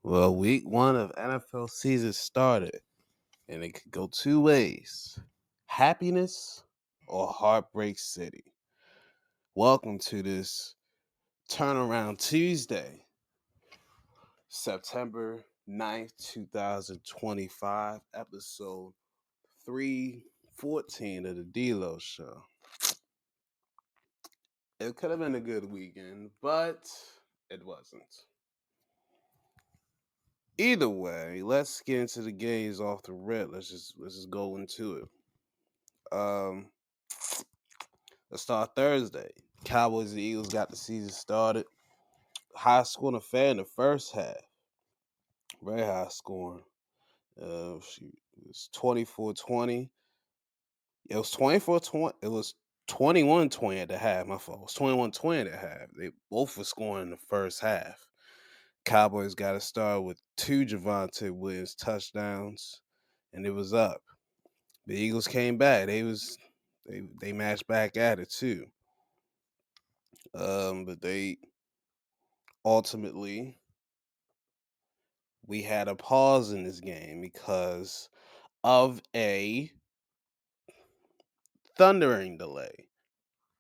Well, week one of NFL season started, and it could go two ways: happiness or heartbreak city. Welcome to this turnaround Tuesday, September 9th, 2025, episode 314 of the D-Lo Show. It could have been a good weekend, but it wasn't. Either way, let's get into the games off the rip. Let's just go into it. Um, let's start Thursday. Cowboys and Eagles got the season started. High scoring affair in the first half. Very high scoring. It was 24-20. It was 24-20. It was 21-20 at the half. My fault. It was 21-20 at the half. They both were scoring in the first half. Cowboys got to start with two Javante Williams touchdowns, and it was up. The Eagles came back. They matched back at it too. But they ultimately we had a pause in this game because of a thundering delay,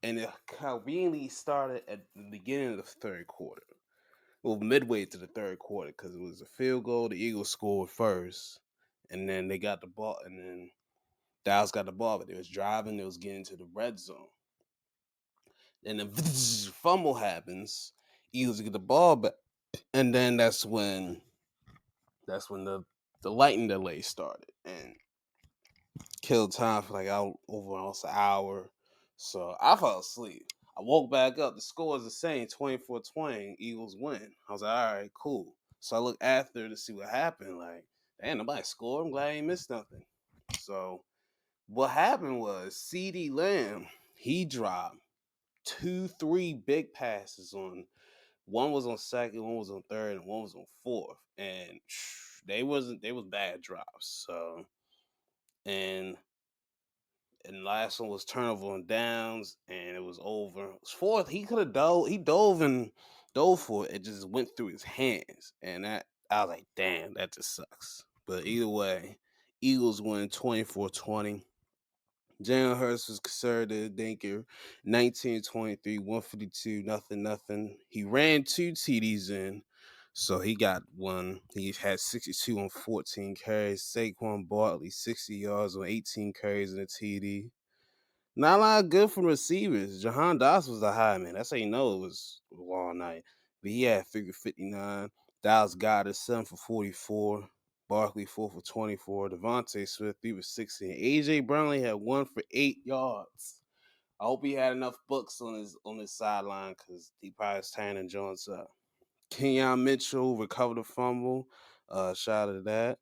and it conveniently started at the beginning of the third quarter. Well, midway to the third quarter because it was a field goal. The Eagles scored first, and then they got the ball, and then Dallas got the ball, but they was driving. They was getting to the red zone. And then fumble happens. Eagles get the ball back, and then that's when the lightning delay started and killed time for like over almost an hour. So I fell asleep. I woke back up. The score is the same, 24-20. Eagles win. I was like, all right, cool. So I looked after to see what happened. Like, damn, nobody scored. I'm glad I ain't missed nothing. So what happened was CD Lamb, he dropped three big passes on. One was on second, one was on third, and one was on fourth. And they was bad drops. So and and last one was turnover on downs, and it was over. Fourth, he could have dove for it. It just went through his hands, and that I was like, damn, that just sucks. But either way, Eagles win 24-20. Jalen Hurts was conservative, Dinker, 19-23, 152, nothing. He ran two TDs in, so he got one. He had 62 on 14 carries. Saquon Barkley, 60 yards on 18 carries and a TD. Not a lot good from receivers. Jahan Dawson was the high man. That's how you know it was a long night. But he had figure 59. Dallas Goddard 7 for 44. Barkley 4 for 24. Devontae Smith 3 for 16. AJ Brownlee had 1 for 8 yards. I hope he had enough books on his sideline because he probably was tearing the joints up. Kenyon Mitchell recovered a fumble. Shout out to that.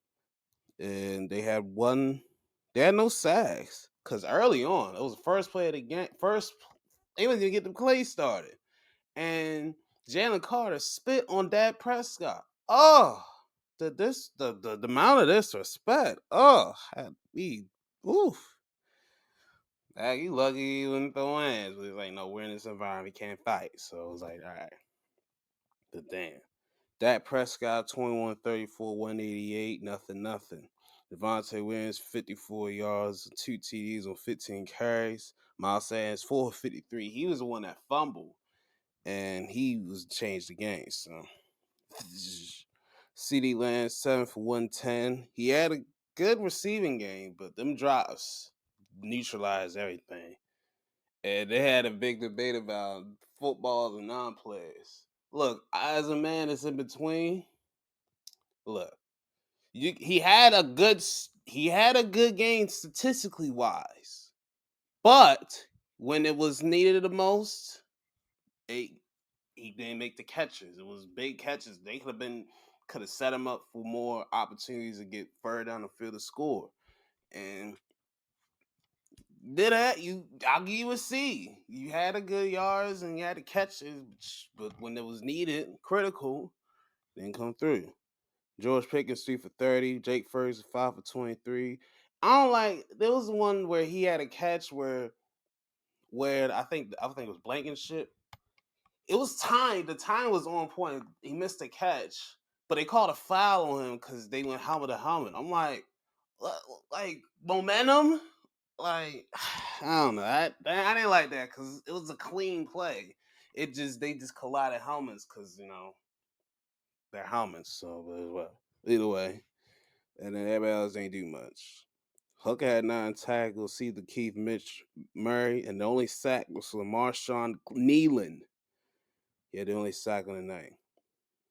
And they had no sacks because early on it was the first play of the game. They wasn't even get the play started, and Jalen Carter spit on Dak Prescott. Oh, the amount of disrespect. Oh, had me. Oof. Dak, you lucky you wouldn't throw hands. But it's like, no, we're in this environment, we can't fight. So it was like, all right, but damn. Dak Prescott, 21-34, 188, nothing. Devontae Williams, 54 yards, two TDs on 15 carries. Miles Sanders, 453. He was the one that fumbled, and he was changed the game. So, CD Lamb, 7 for 110. He had a good receiving game, but them drops neutralized everything. And they had a big debate about footballs and non-players. Look, as a man that's in between, look, he had a good game statistically wise, but when it was needed the most, it, he didn't make the catches. It was big catches. They could have set him up for more opportunities to get further down the field to score. And did that, I'll give you a C. You had a good yards and you had the catches, but when it was needed, critical, didn't come through. George Pickens 3 for 30. Jake Ferguson 5 for 23. I don't like. There was one where he had a catch where I think it was Blankenship. It was timed. The time was on point. He missed a catch, but they called a foul on him because they went helmet to helmet. I'm like momentum. Like I don't know. I didn't like that because it was a clean play. They just collided helmets because they're helmets. So but well, either way, and then everybody else ain't do much. Hooker had 9 tackles. See the Keith Mitch Murray, and the only sack was from Marshawn Nealon. Yeah, the only sack on the night.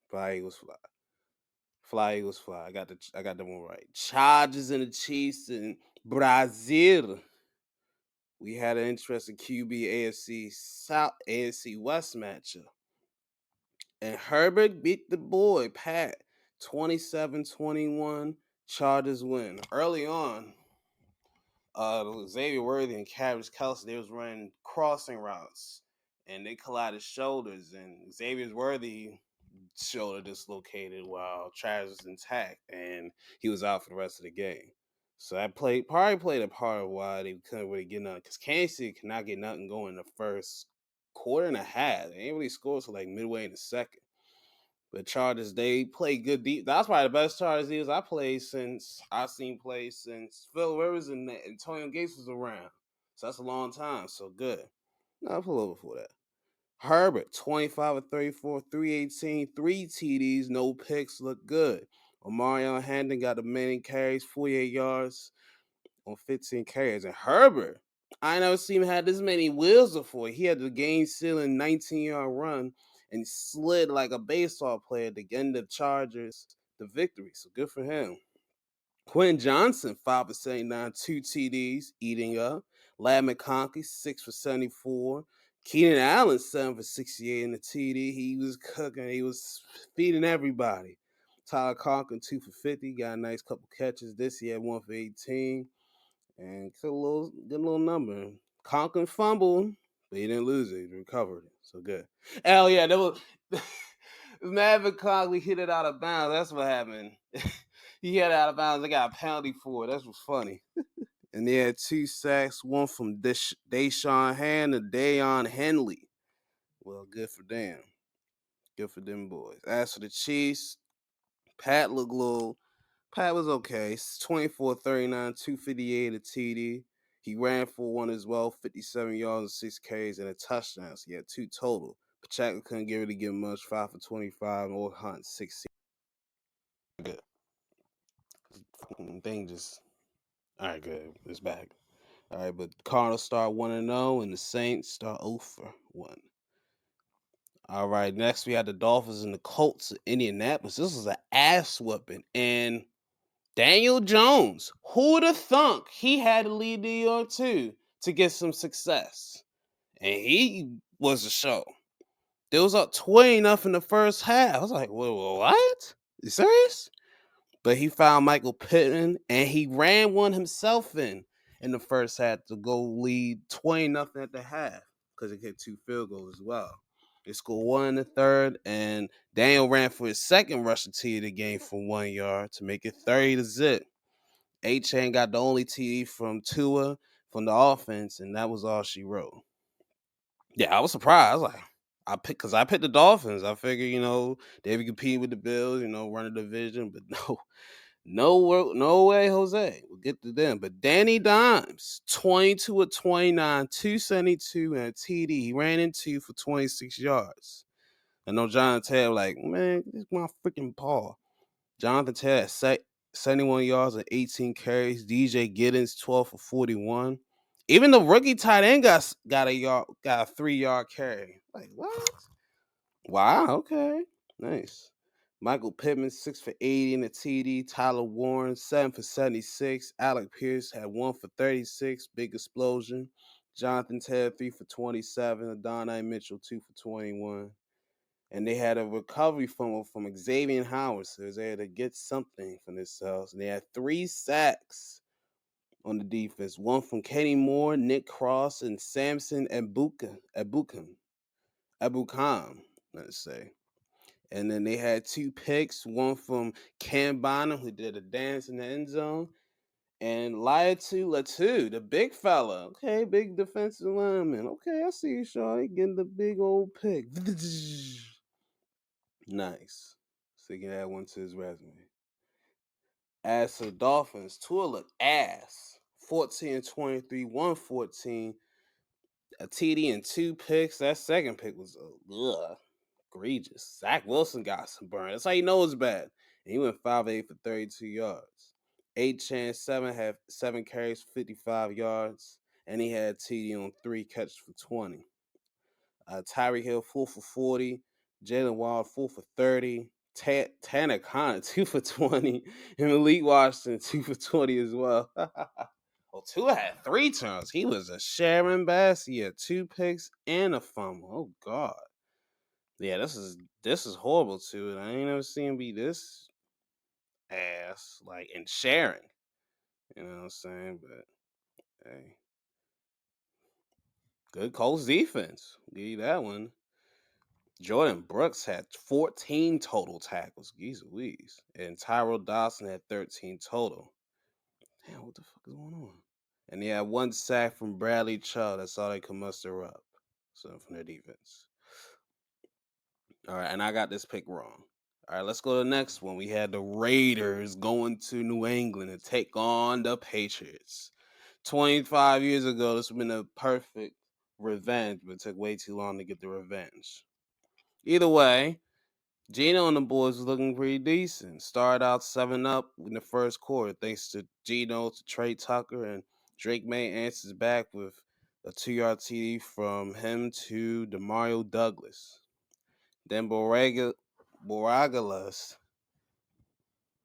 Fly Eagles fly. Fly Eagles fly. I got that one right. Chargers and the Chiefs in Brazil. We had an interesting QB AFC South AFC West matchup. And Herbert beat the boy, Pat. 27-21. Chargers win. Early on, Xavier Worthy and Travis Kelsey, they was running crossing routes. And they collided shoulders. And Xavier Worthy shoulder dislocated while Travis was intact. And he was out for the rest of the game. So that probably played a part of why they couldn't really get nothing. Because Kansas City could not get nothing going in the first quarter and a half. They ain't really scored till like midway in the second. But Chargers, they play good deep. That's probably the best Chargers deals I've seen play since Phil Rivers and Antonio Gates was around. So that's a long time. So good. No, I'll pull over for that. Herbert, 25 of 34, 318, 3 TDs, no picks, look good. Omarion Hendon got the many carries, 48 yards on 15 carries. And Herbert, I never seen him have this many wheels before. He had the game sealing 19-yard run and slid like a baseball player to end the Chargers the victory. So good for him. Quentin Johnson, 5 for 79, 2 TDs, eating up. Lad McConkey, 6 for 74. Keenan Allen, 7 for 68 in the TD. He was cooking. He was feeding everybody. Tyler Conklin, 2 for 50. Got a nice couple catches this year, 1 for 18. And good little number. Conklin fumbled, but he didn't lose it. He recovered it. So good. Hell yeah, that was Maverick Conklin hit it out of bounds. That's what happened. He hit it out of bounds. They got a penalty for it. That's what's funny. And they had 2 sacks, one from Deshaun Hand and Dayon Henley. Well, good for them. Good for them boys. As for the Chiefs, Pat looked little. Pat was okay. 24-39, 258 a TD. He ran for one as well, 57 yards and 6 Ks and a touchdown. So he had 2 total. Pacheco couldn't really give much, 5 for 25, or Hunt 16. Good. Thing just all right, good. It's back. All right, but Cardinals start 1-0 and the Saints start 0 for 1. All right, next we had the Dolphins and the Colts of Indianapolis. This was an ass whooping. And Daniel Jones, who would have thunk he had to lead New York too to get some success? And he was a show. There was up 20 in the first half. I was like, what? You serious? But he found Michael Pittman and he ran one himself in the first half to go lead 20 at the half because he hit 2 field goals as well. They scored 1 in the third, and Daniel ran for his second rushing TD of the game from 1 yard to make it 30-0. A-Chain got the only TD from Tua from the offense, and that was all she wrote. Yeah, I was surprised. I was like, I picked the Dolphins. I figured, they would compete with the Bills, run a division, but no way, Jose. We'll get to them. But Danny Dimes, 22 of 29, 272, and a TD. He ran in 2 for 26 yards. I know Jonathan Taylor like, man, this is my freaking ball. Jonathan Taylor had 71 yards and 18 carries. DJ Giddens, 12 for 41. Even the rookie tight end got a 3-yard carry. Like, what? Wow, okay. Nice. Michael Pittman, 6 for 80 in the TD. Tyler Warren, 7 for 76. Alec Pierce had 1 for 36. Big explosion. Jonathan Taylor, 3 for 27. Adonai Mitchell, 2 for 21. And they had a recovery from Xavier Howard, so they had to get something from themselves. And they had 3 sacks on the defense. 1 from Kenny Moore, Nick Cross, and Samson Ebukam, let's say. And then they had 2 picks, 1 from Cam Bonham, who did a dance in the end zone, and Laiatu Latu, the big fella. Okay, big defensive lineman. Okay, I see you, Shawty, getting the big old pick. Nice. So he can add one to his resume. As for the Dolphins, Tua looked ass. 14-23, 114, a TD and 2 picks. That second pick was egregious. Zach Wilson got some burn. That's how you know it's bad. And he went 5-8 for 32 yards. 8 chance, 7 carries for 55 yards. And he had TD on 3 catches for 20. Tyreek Hill 4 for 40. Jalen Wild 4 for 30. Tanner Conner 2 for 20. And Malik Washington 2 for 20 as well. Well, Tua had 3 turns. He was a Sharon Bass. He had 2 picks and a fumble. Oh God. Yeah, this is horrible too. I ain't never seen him be this ass like in sharing. You know what I'm saying? But hey, good Colts defense. Give you that one. Jordan Brooks had 14 total tackles. Geez Louise. And Tyrell Dawson had 13 total. Damn, what the fuck is going on? And he had 1 sack from Bradley Chubb. That's all they could muster up. So from their defense. All right, and I got this pick wrong. All right, let's go to the next one. We had the Raiders going to New England to take on the Patriots. 25 years ago, this would have been a perfect revenge, but it took way too long to get the revenge. Either way, Gino and the boys was looking pretty decent. Started out 7-up in the first quarter, thanks to Gino, to Trey Tucker, and Drake May answers back with a 2-yard TD from him to Demario Douglas. Then Boragalas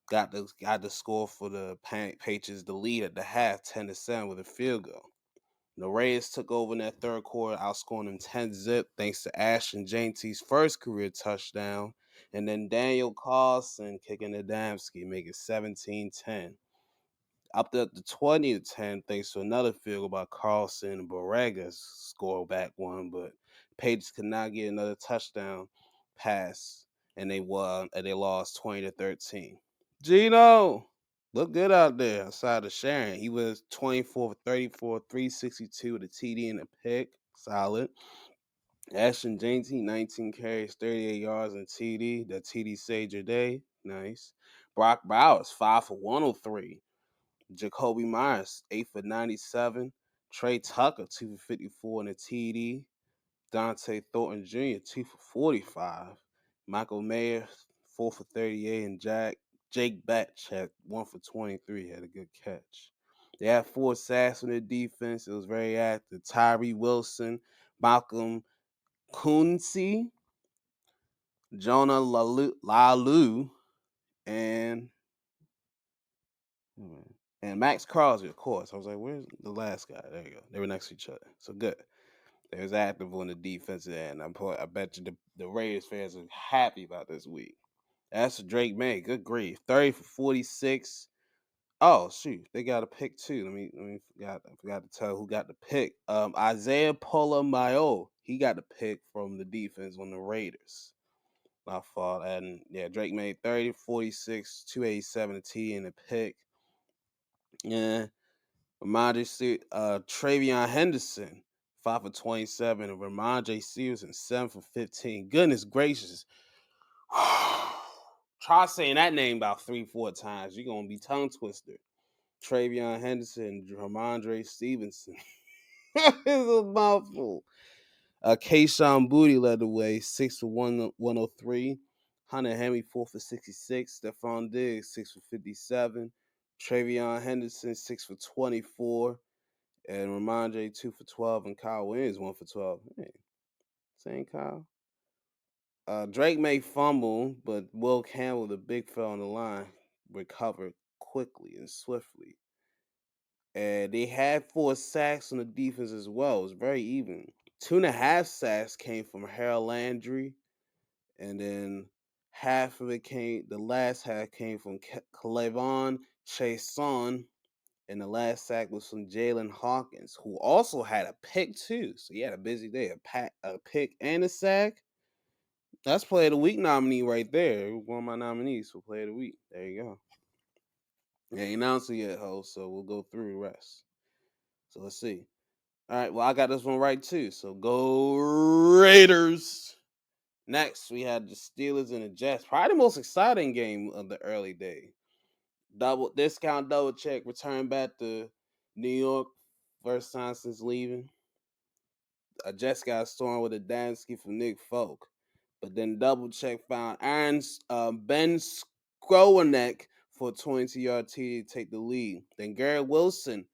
got the score for the Patriots, the lead at the half, 10-7 with a field goal. The Raiders took over in that third quarter, outscoring them 10-0 thanks to Ashton Janty's first career touchdown, and then Daniel Carlson kicking the Damski, making 17-10. Up to 20-10 thanks to another field goal by Carlson, and Borrega's score back one, but Patriots could not get another touchdown pass, and they won, and they lost 20-13. Gino looked good out there outside of Sharon. He was 24 for 34, 362 with a TD and a pick. Solid. Ashton Janty, 19 carries, 38 yards and TD. That TD saved your day. Nice. Brock Bowers, 5 for 103. Jacoby Myers, 8 for 97. Trey Tucker, 2 for 54 and a TD. Dante Thornton Jr., 2 for 45. Michael Mayer, 4 for 38. And Jake Batch had 1 for 23, had a good catch. They had 4 sacks on their defense. It was very active. Tyree Wilson, Malcolm Kunze, Jonah Lalu, and Max Crosby, of course. I was like, where's the last guy? There you go. They were next to each other. So good. They was active on the defensive end. I bet you the Raiders fans are happy about this week. That's Drake May. Good grief. 30 for 46. Oh shoot, they got a pick too. I forgot to tell who got the pick. Isaiah Polamayo. He got the pick from the defense on the Raiders. My fault. And yeah, Drake made 30, 46, 287 a T and a pick. Yeah. Travion Henderson, 5 for 27, and Ramondre Stevenson, 7 for 15. Goodness gracious. Try saying that name about 3-4 times. You're going to be tongue twister. Travion Henderson, Ramondre Stevenson. It's a mouthful. Kayshawn Booty led the way, 6 for 103. Hunter Henry, 4 for 66. Stephon Diggs, 6 for 57. Travion Henderson, 6 for 24. And Ramondre, 2 for 12. And Kyle Williams, 1 for 12. Hey, same Kyle. Drake may fumble, but Will Campbell, the big fella on the line, recovered quickly and swiftly. And they had 4 sacks on the defense as well. It was very even. 2.5 sacks came from Harold Landry, and then the last half came from Clevon Chason, and the last sack was from Jalen Hawkins, who also had a pick too. So he had a busy day, a pick and a sack. That's Player of the Week nominee right there. One of my nominees for Player of the Week. There you go. Yeah, ain't announced it yet, ho. So we'll go through the rest. So let's see. All right, well, I got this one right too. So go Raiders. Next, we had the Steelers and the Jets. Probably the most exciting game of the early day. Double check return back to New York. First time since leaving. Jets got stormed with a Dansky from Nick Folk. But then double check found Ben Skrowanek for a 22-yard TD to take the lead. Then Garrett Wilson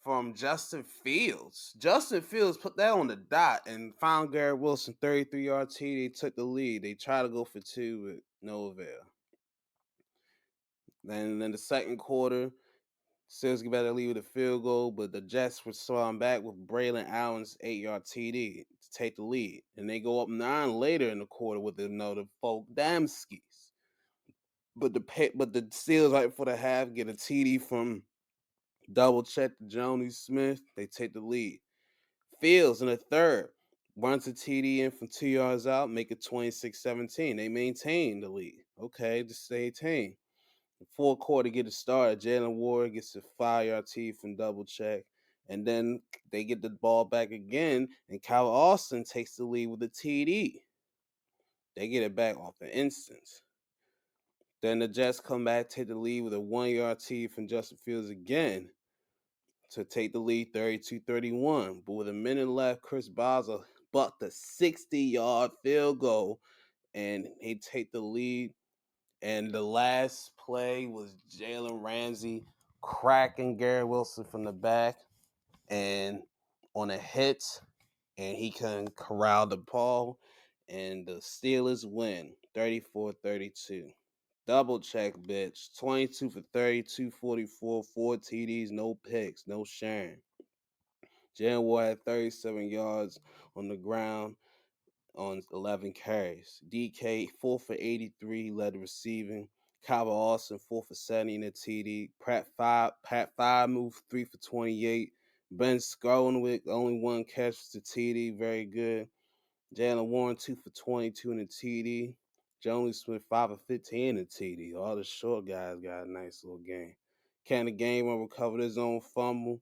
from Justin Fields. Justin Fields put that on the dot and found Garrett Wilson 33-yard TD. They took the lead. They tried to go for two, but no avail. Then in the second quarter, Steelers get better lead with a field goal, but the Jets were swung back with Braylon Allen's 8-yard TD to take the lead. And they go up 9 later in the quarter with another Folk Damskis. But the Steelers right before the half get a TD from double check to Joni Smith. They take the lead. Fields in the third runs a TD in from 2 yards out, make it 26-17. They maintain the lead. Okay, just maintain. The fourth quarter get it started. Jalen Ward gets a 5-yard TD from double check. And then they get the ball back again, and Kyle Austin takes the lead with a TD. They get it back off the instance. Then the Jets come back, take the lead with a 1-yard TD from Justin Fields again to take the lead 32-31. But with a minute left, Chris Boswell bucked a 60-yard field goal, and he take the lead. And the last play was Jalen Ramsey cracking Garrett Wilson from the back and on a hit, and he couldn't corral the ball. And the Steelers win 34-32. Double check, bitch. 22 for 32, 44, 4 TDs, no picks, no sharing. Jalen Ward had 37 yards on the ground on 11 carries. DK 4 for 83, led the receiving. Kyle Austin 4 for 70 in the TD. Pat 5 moved 3 for 28. Ben Skrowanek only 1 catch to TD, very good. Jalen Warren 2 for 22 in the TD. Joni Smith 5 for 15 in the TD. All the short guys got a nice little game. Can the game recovered his own fumble,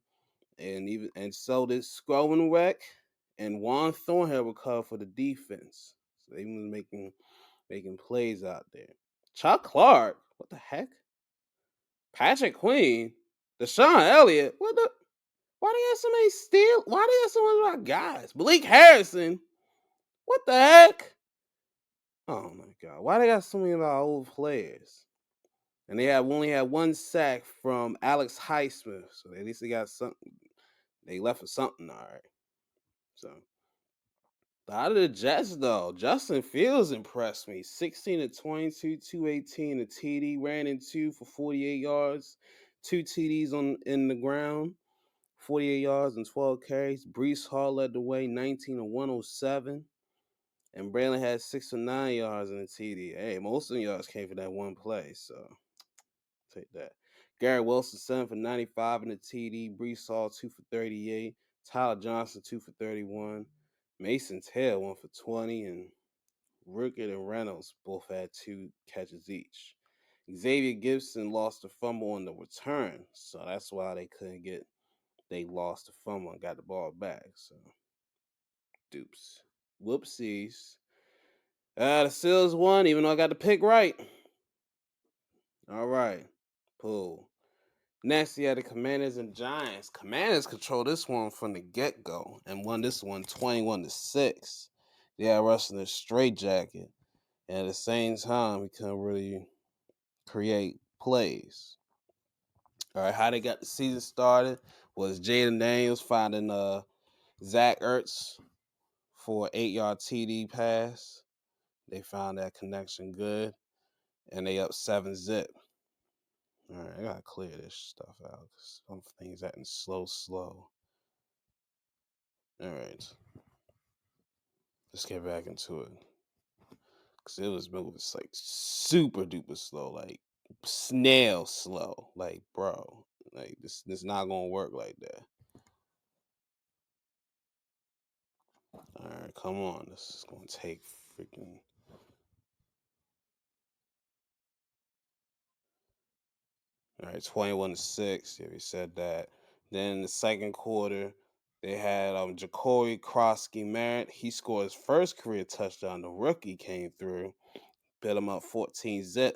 and so did Skrowanek and Juan Thornhill recovered for the defense. So they was making plays out there. Chuck Clark, what the heck? Patrick Queen, Deshaun Elliott, what the? Why they have so many steal? Why they have so many of our guys? Malik Harrison, what the heck? Oh my god, why they got so many of our old players? And they only had 1 sack from Alex Highsmith, so at least they got something. They left for something, all right. So out of the Jets, though, Justin Fields impressed me. 16 to 22, 218 a TD, ran in 2 for 48 yards, 2 TDs in the ground, 48 yards and 12 carries. Brees Hall led the way, 19 to 107. And Braylon had 6 for 9 yards in the TD. Hey, most of the yards came from that one play, so take that. Garrett Wilson, 7 for 95 in the TD. Brees Hall, 2 for 38. Tyler Johnson, 2 for 31. Mason Taylor, 1 for 20. And Rickett and Reynolds both had 2 catches each. Xavier Gibson lost the fumble on the return, so that's why they lost the fumble and got the ball back. So, dupes. Whoopsies. The Steelers won, even though I got the pick right. All right. Cool. Next, you had the Commanders and Giants. Commanders controlled this one from the get-go and won this one 21-6. They had Russ in a straitjacket. And at the same time, he couldn't really create plays. All right, how they got the season started was Jaden Daniels finding Zach Ertz for an 8-yard TD pass. They found that connection good, and they up 7-zip. All right, I gotta clear this stuff out because some things acting slow. All right, let's get back into it because it was moving like super duper slow, like snail slow, like bro, like this not gonna work like that. All right, come on, this is gonna take freaking. All right, 21-6. Yeah, we said that. Then the second quarter, They had Ja'Cory Krosky Merritt. He scored his first career touchdown. The rookie came through, built him up 14 zip.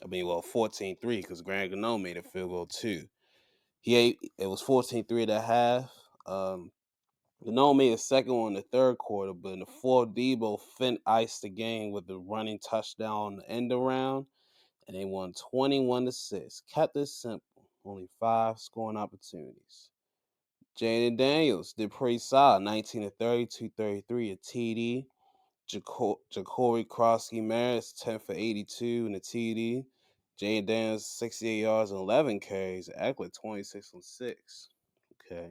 14-3 because Grant Gano made a field goal too. It was 14-3 at the half. Gano made a second one in the third quarter, but in the fourth, Debo iced the game with the running touchdown on the end around, and they won 21-6. Kept it simple, only 5 scoring opportunities. Jaden Daniels did pretty solid, 19-30, 233, a TD. Ja'Cory Krosky Merritt, 10 for 82 in the TD. Jaden Daniels, 68 yards and 11 carries. Eckler, 26 on 6. Okay.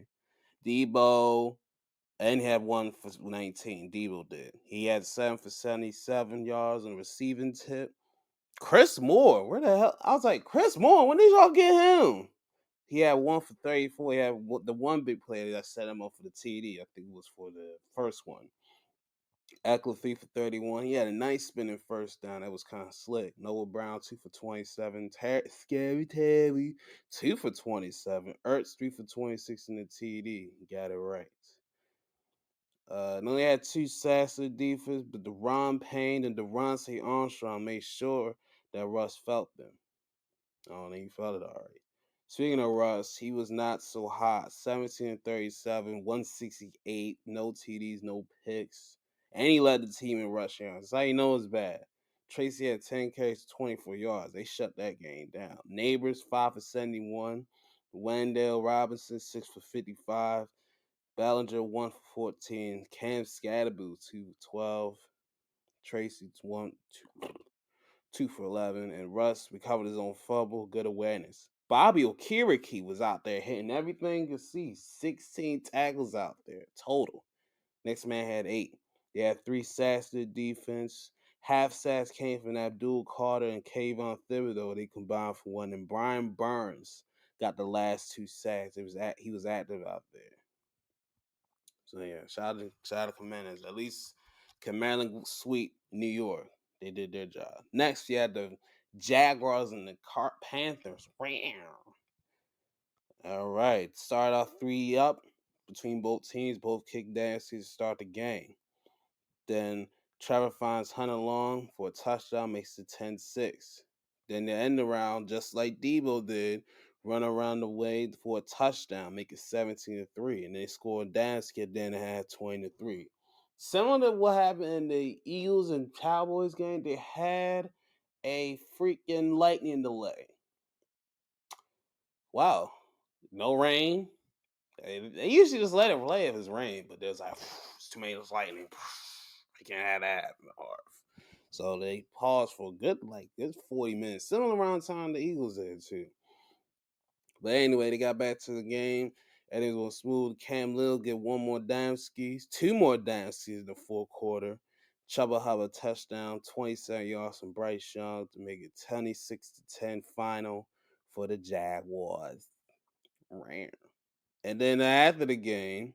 Debo, and he had 1 for 19. Debo did. He had 7 for 77 yards on receiving tip. Chris Moore, where the hell? I was like, Chris Moore, when did y'all get him? He had 1 for 34. He had the one big play that set him up for the TD. I think it was for the first one. Eckler 3 for 31. He had a nice spinning first down. That was kind of slick. Noah Brown 2 for 27. Scary Terry 2 for 27. Ertz 3 for 26 in the TD. Got it right. Only had 2 sacks to the defense, but Deron Payne and Deronte Armstrong made sure that Russ felt them. Oh, and he felt it already. Speaking of Russ, he was not so hot. 17-37, 168, no TDs, no picks. And he led the team in rushing yards. That's how you know it's bad. Tracy had 10 carries, 24 yards. They shut that game down. Neighbors, 5 for 71. Wendell Robinson, 6 for 55. Ballinger, 1 for 14. Cam Scatterboo, 2 for 12. Tracy, 2 for 11, and Russ recovered his own fumble. Good awareness. Bobby Okereke was out there hitting everything you could see. 16 tackles out there total. Next man had 8. They had 3 sacks to the defense. Half sacks came from Abdul Carter and Kayvon Thibodeau. They combined for 1. And Brian Burns got the last 2 sacks. He was active out there. So yeah, shout out to Commanders. At least Commanders sweep New York. They did their job. Next, you had the Jaguars and the Panthers. All right, start off 3 up between both teams. Both kicked dances to start the game. Then Trevor finds Hunter Long for a touchdown, makes it 10-6. Then they end around just like Debo did, run around the way for a touchdown, make it 17-3, and they scored down, skip then and had 20-3. Similar to what happened in the Eagles and Cowboys game, they had a freaking lightning delay. Wow, no rain. They usually just let it play if it's rain, but there's like it's too many lightning. You can't have that happen hard. So they paused for a good 40 minutes. Similar around time the Eagles did too. But anyway, they got back to the game. And it was smooth. Cam Little get 1 more dime skis, 2 more dime skis in the fourth quarter. Chuba Hubbard touchdown, 27 yards from Bryce Young to make it 26-10 final for the Jaguars. And then after the game,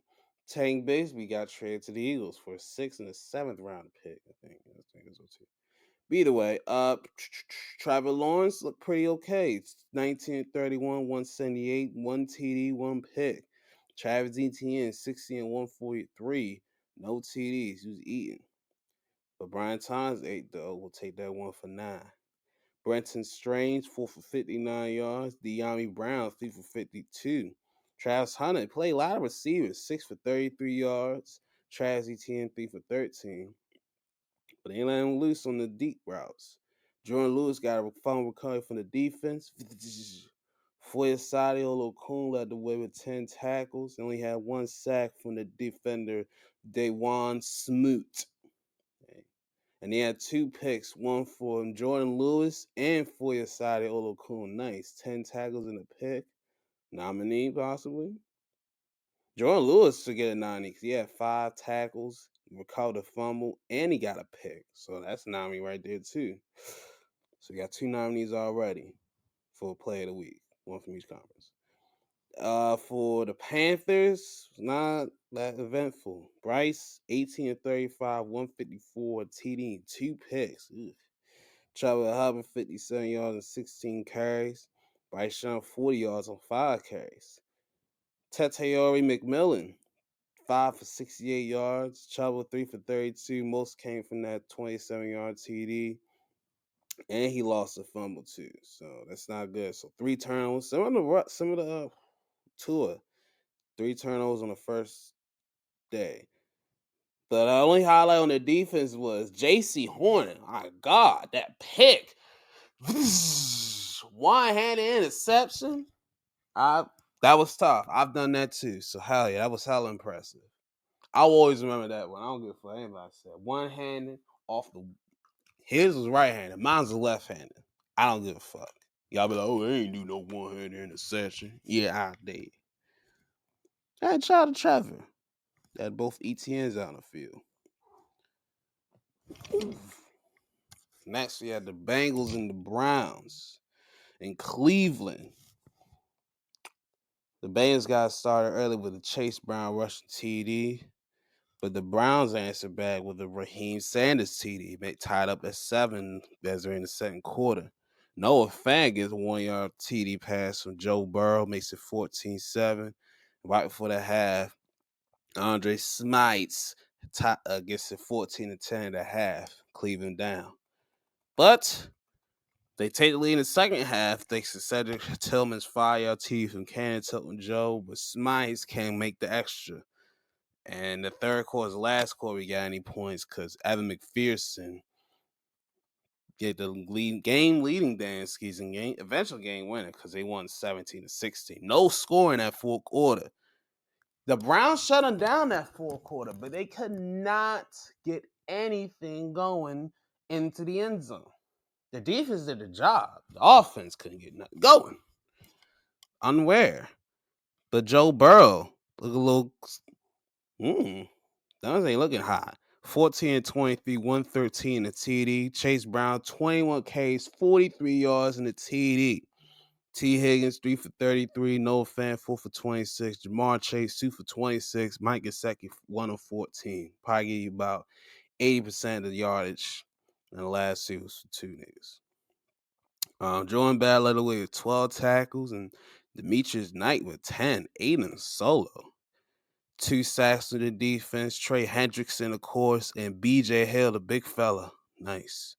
Tank Bigsby got traded to the Eagles for a 6th and a 7th round pick. I think it was 2. But either way, Trevor Lawrence looked pretty okay. 19-31, 178, 1 TD, 1 pick. Travis Etienne, 60 and 143, no TDs. He was eating. But Brian Thomas 8 though. We'll take that 1 for 9. Brenton Strange, 4 for 59 yards. De'Ami Brown, 3 for 52. Travis Hunter played a lot of receivers, 6 for 33 yards. Travis Etienne, 3 for 13. But they ain't letting him loose on the deep routes. Jordan Lewis got a fumble recovery from the defense. Foyesade Olokun led the way with 10 tackles. They only had 1 sack from the defender, Dewan Smoot. And they had 2 picks, one for Jordan Lewis and Foyesade Olokun. Nice. 10 tackles and a pick. Nominee, possibly. Jordan Lewis should get a 90 because he had 5 tackles, recovered a fumble, and he got a pick. So that's a nominee right there, too. So we got 2 nominees already for Play of the Week, 1 from each conference. For the Panthers, not that eventful. Bryce, 18-35, 154, TD, 2 picks. Ugh. Trevor Hubbard, 57 yards and 16 carries. Bryce Young, 40 yards on 5 carries. Teteori McMillan, 5 for 68 yards. Chuba, 3 for 32. Most came from that 27-yard TD. And he lost a fumble too, so that's not good. So 3 turnovers. Some of the Tua, 3 turnovers on the first day. But the only highlight on the defense was J.C. Horner. My God, that pick. One-handed interception. That was tough. I've done that too. So hell yeah, that was hella impressive. I'll always remember that one. I don't give a fuck anybody said. One-handed off the. His was right-handed. Mine's was left-handed. I don't give a fuck. Y'all be like, oh, they ain't do no one-handed interception. Yeah, I did. I had shout out to Trevor. They had both ETNs out on the field. Next, we had the Bengals and the Browns in Cleveland. The Bengals got started early with a Chase Brown rushing TD, but the Browns answered back with a Raheem Sanders TD, tied up at 7 as they're in the second quarter. Noah Fant gets a 1-yard TD pass from Joe Burrow, makes it 14-7. Right before the half, Andre Smites gets it 14-10 at the half, Cleveland down. But they take the lead in the second half thanks to Cedric Tillman's 5-yard TD from Cannon Tilton Joe, but Smites can't make the extra. And the third quarter's last quarter, we got any points because Evan McPherson get the game leading Danskis and eventual game winner because they won 17-16. No score in that fourth quarter. The Browns shut them down that fourth quarter, but they could not get anything going into the end zone. The defense did the job. The offense couldn't get nothing going. Unaware. But Joe Burrow look a little. Those ain't looking hot. 14-23, 113 in the TD. Chase Brown, 21 Ks, 43 yards in the TD. T. Higgins, 3 for 33. Noah Fant, 4 for 26. Jamar Chase, 2 for 26. Mike Gesicki, 1 of 14. Probably give you about 80% of the yardage. And the last two was for 2 niggas. Jordan Bad led the way with 12 tackles. And Demetrius Knight with 10. Aiden solo. 2 sacks to the defense. Trey Hendrickson, of course. And BJ Hill, the big fella. Nice.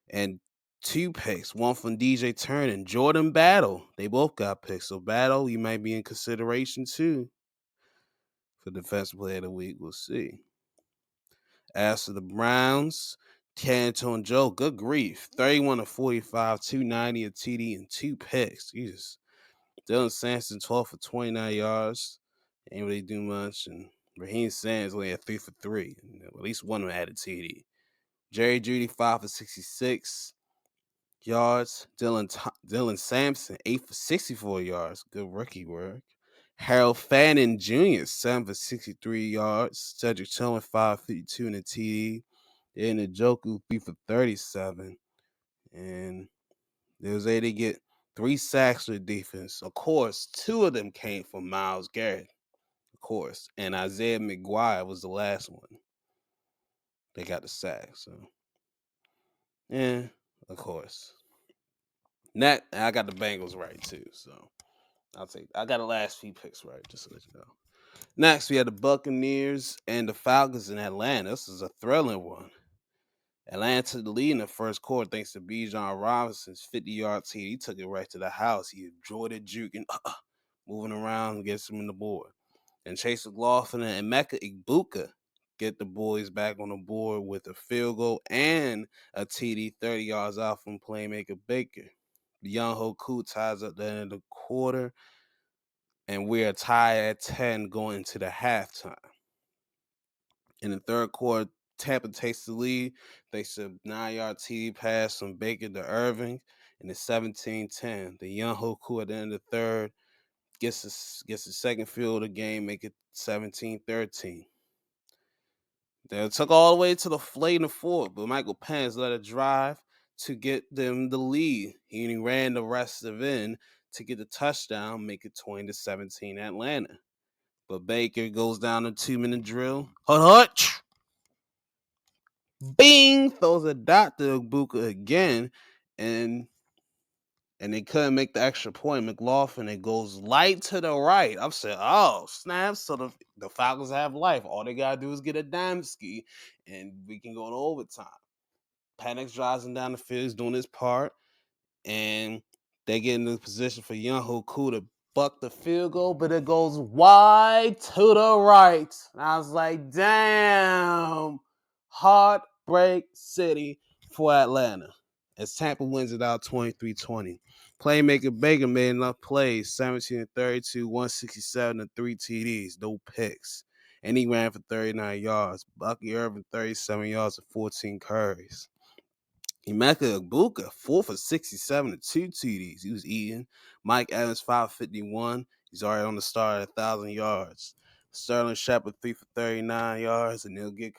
And 2 picks, one from DJ Turner and Jordan Battle. They both got picks. So Battle, you might be in consideration too for Defensive Player of the Week. We'll see. As for the Browns, Canton Joe, good grief. 31-45, 290 a TD and 2 picks. Jesus. Dylan Sampson, 12 for 29 yards. Ain't really do much. And Raheem Sanders only had 3 for 3. At least one of them had a TD. Jerry Jeudy, 5 for 66 yards. Dylan Sampson, 8 for 64 yards. Good rookie work. Harold Fannin Jr., 7 for 63 yards. Cedric Tillman, 552 in the TD. And Njoku, 3 for 37. And they was able to get 3 sacks for the defense. Of course, 2 of them came from Myles Garrett. Of course. And Isaiah McGuire was the last one. They got the sack. So, yeah, of course. I got the Bengals right too, so I got the last few picks right, just to let you know. Next, we had the Buccaneers and the Falcons in Atlanta. This is a thrilling one. Atlanta took the lead in the first quarter thanks to Bijan Robinson's 50-yard TD. He took it right to the house. He enjoyed it, juking, moving around, gets him in the board. And Chase McLaughlin and Emeka Egbuka get the boys back on the board with a field goal and a TD 30 yards out from playmaker Baker. Young Hoku ties up the end of the quarter, and we are tied at 10 going into the halftime. In the third quarter, Tampa takes the lead. They sub 9-yard TD pass from Baker to Irving, and it's 17-10. The Young Hoku at the end of the third gets the second field of the game, make it 17-13. They took all the way to the late in the fourth, but Michael Penix let it drive to get them the lead. He ran the rest of in to get the touchdown, make it 20-17 Atlanta. But Baker goes down a 2-minute drill. Hut. Bing! Throws a dot to Egbuka again. And and they couldn't make the extra point. McLaughlin, it goes light to the right. I'm saying, oh, snap. So the Falcons have life. All they got to do is get a dime ski, and we can go to overtime. Penix drives him down the field, he's doing his part, and they get in the position for Young Hoku to buck the field goal, but it goes wide to the right. And I was like, damn, heartbreak city for Atlanta. As Tampa wins it out 23-20. Playmaker Baker made enough plays, 17-32, 167, and 3 TDs, no picks. And he ran for 39 yards. Bucky Irvin, 37 yards and 14 carries. Emeka Egbuka, 4 for 67 and 2 TDs. He was eating. Mike Evans, 551. He's already on the start at 1,000 yards. Sterling Shepard, 3 for 39 yards. And they'll get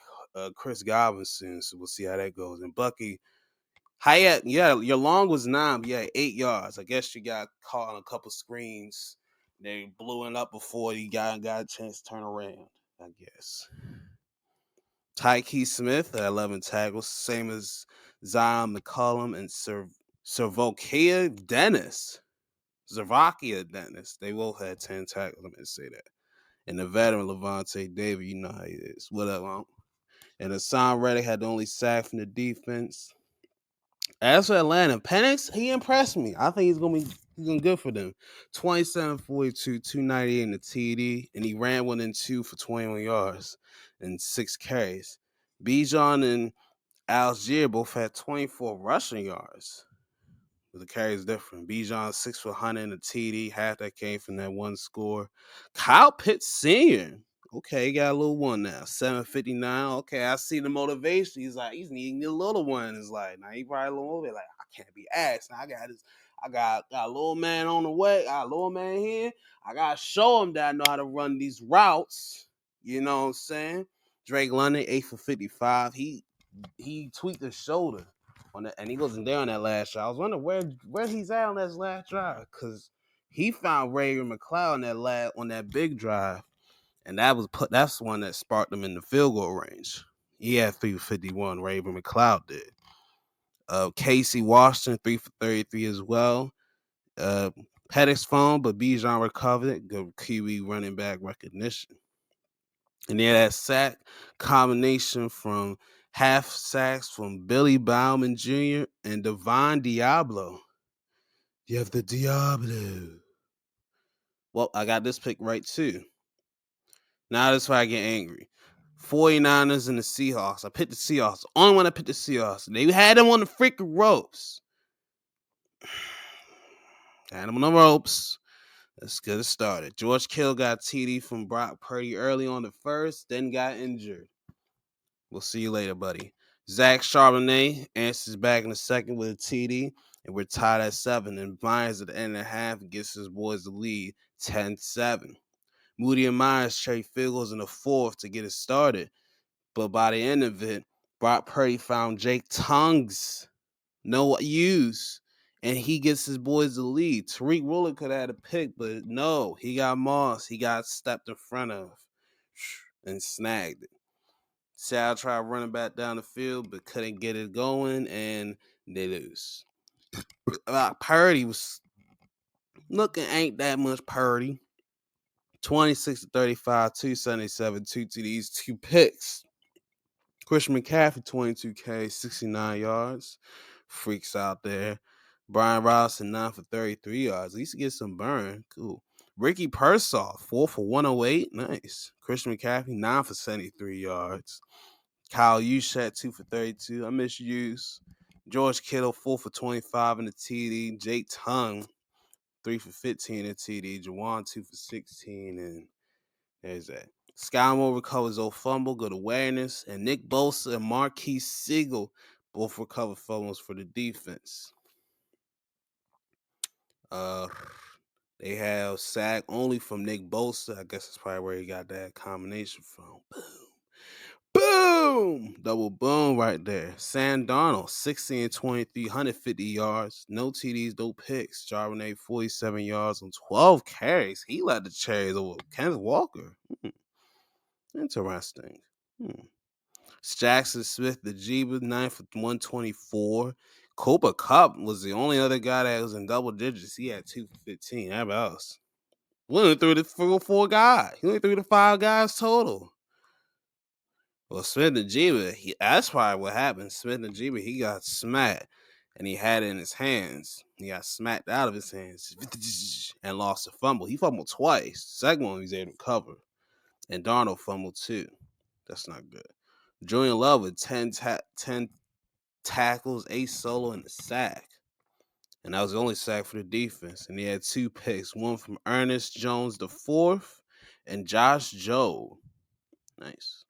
Chris Godwin soon, so we'll see how that goes. And Bucky, your long was 9, but you had 8 yards. I guess you got caught on a couple screens. They blew it up before you got a chance to turn around, I guess. Tyke Smith at 11 tackles, same as Zion McCollum and Servokia Dennis. Zervakia Dennis. They both had 10 tackles. Let me say that. And the veteran Levante David, you know how he is. Whatever. And Hassan Reddick had the only sack from the defense. As for Atlanta, Penix, he impressed me. I think he's gonna be good for them. 27-42, 298 in the TD, and he ran 1 and 2 for 21 yards and 6 carries. Bijan and Algier both had 24 rushing yards. But the carry is different. Bijan 6 for 100 in the TD. Half that came from that one score. Kyle Pitts Sr. Okay, he got a little one now. 759. Okay, I see the motivation. He's needing a little one. It's like, now he probably a little bit like, I can't be asked. Now I got a little man on the way. I got a little man here. I gotta show him that I know how to run these routes. You know what I'm saying? Drake London, 8 for 55. He tweaked his shoulder on that, and he wasn't there on that last drive. I was wondering where he's at on that last drive, because he found Ray McLeod on that big drive, and that's the one that sparked him in the field goal range. He had 3 for 51. Raven McLeod did. Casey Washington 3 for 33 as well. Pettis phone, but Bijan recovered it. Good Kiwi running back recognition. And then that sack combination from half sacks from Billy Bauman Jr. and Devon Diablo. You have the Diablo. Well, I got this pick right too. Now this is why I get angry. 49ers and the Seahawks. I picked the Seahawks. The only one I picked the Seahawks. They had them on the freaking ropes. Had them on the ropes. Let's get it started. George Kittle got TD from Brock Purdy early on the first, then got injured. We'll see you later, buddy. Zach Charbonnet answers back in the second with a TD, and we're tied at 7. And Myers at the end of the half gets his boys the lead 10-7. Moody and Myers trade field goals in the fourth to get it started. But by the end of it, Brock Purdy found Jake Tongues. No use. And he gets his boys the lead. Tariq Woolen could have had a pick, but no. He got Moss. He got stepped in front of and snagged it. Sal tried running back down the field, but couldn't get it going, and they lose. Purdy was looking ain't that much Purdy. 26-35, 277, 2 TDs, 2 picks. Christian McCaffrey, 22K, 69 yards. Freaks out there. Brian Robinson, 9 for 33 yards. At least he gets some burn. Cool. Ricky Pearsall, 4 for 108. Nice. Christian McCaffrey, 9 for 73 yards. Kyle Juszczyk, 2 for 32. I miss Hughes. George Kittle, 4 for 25 in the TD. Jake Tongue, 3 for 15 in the TD. Jawan, 2 for 16. And there's that. Skymore recovers old fumble, good awareness. And Nick Bosa and Marquise Siegel both recover fumbles for the defense. They have sack only from Nick Bosa. I guess that's probably where he got that combination from. Boom! Double boom right there. Sam Darnold, 16-23, 150 yards. No TDs, no picks. Charbonnet, 47 yards on 12 carries. He led the cherries over Kenneth Walker. Interesting. Jackson Smith, the Jeebus, 9 for 124. Cooper Cup was the only other guy that was in double digits. He had 2 for 15. Everybody else. We only threw the four guys. He only threw the 5 guys total. Well, Smith and Jeba, that's probably what happened. Smith and Jeba, he got smacked, and he had it in his hands. He got smacked out of his hands and lost a fumble. He fumbled twice. Second one, he was able to cover. And Darnold fumbled too. That's not good. Julian Love with 10 tackles, 8 solo, and a sack. And that was the only sack for the defense. And he had 2 picks, one from Ernest Jones the fourth and Josh Jobe. Nice.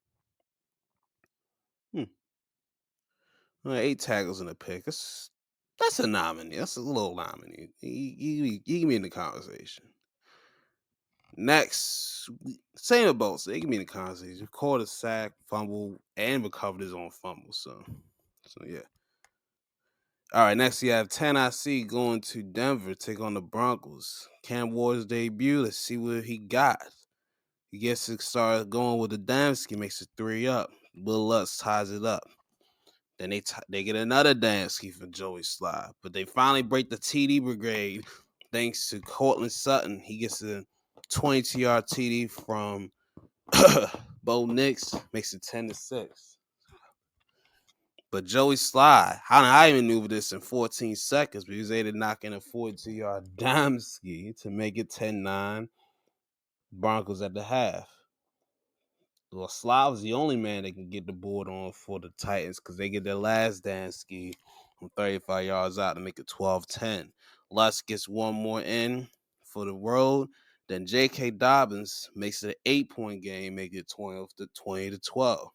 8 tackles and a pick. That's a nominee. That's a little nominee. He can be in the conversation. Next, same about so he can be in the conversation. He caught a sack, fumble, and recovered his own fumble. So yeah. All right, next you have Tennessee going to Denver, take on the Broncos. Cam Ward's debut. Let's see what he got. He gets to start going with the Damsky, makes it 3 up. Will Lutz ties it up. Then they get another Damsky from Joey Sly. But they finally break the TD brigade thanks to Cortland Sutton. He gets a 22-yard TD from Bo Nix, makes it 10-6. But Joey Sly, I even knew this in 14 seconds, but he was able to knock in a 42-yard Damsky to make it 10-9. Broncos at the half. Well, Sly was the only man that can get the board on for the Titans because they get their last Damsky from 35 yards out to make it 12-10. Lutz gets one more in for the road. Then J.K. Dobbins makes it an 8-point game, make it 20-12.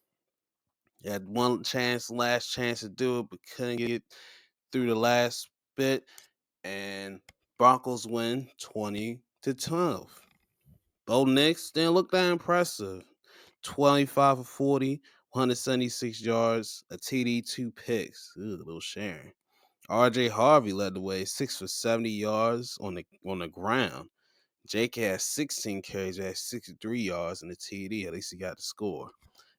He had last chance to do it, but couldn't get through the last bit. And Broncos win 20-12. Bo Nix didn't look that impressive. 25 for 40, 176 yards, a TD, 2 picks. Ooh, a little sharing. RJ Harvey led the way, 6 for 70 yards on the ground. JK had 16 carries, had 63 yards and a TD. At least he got the score.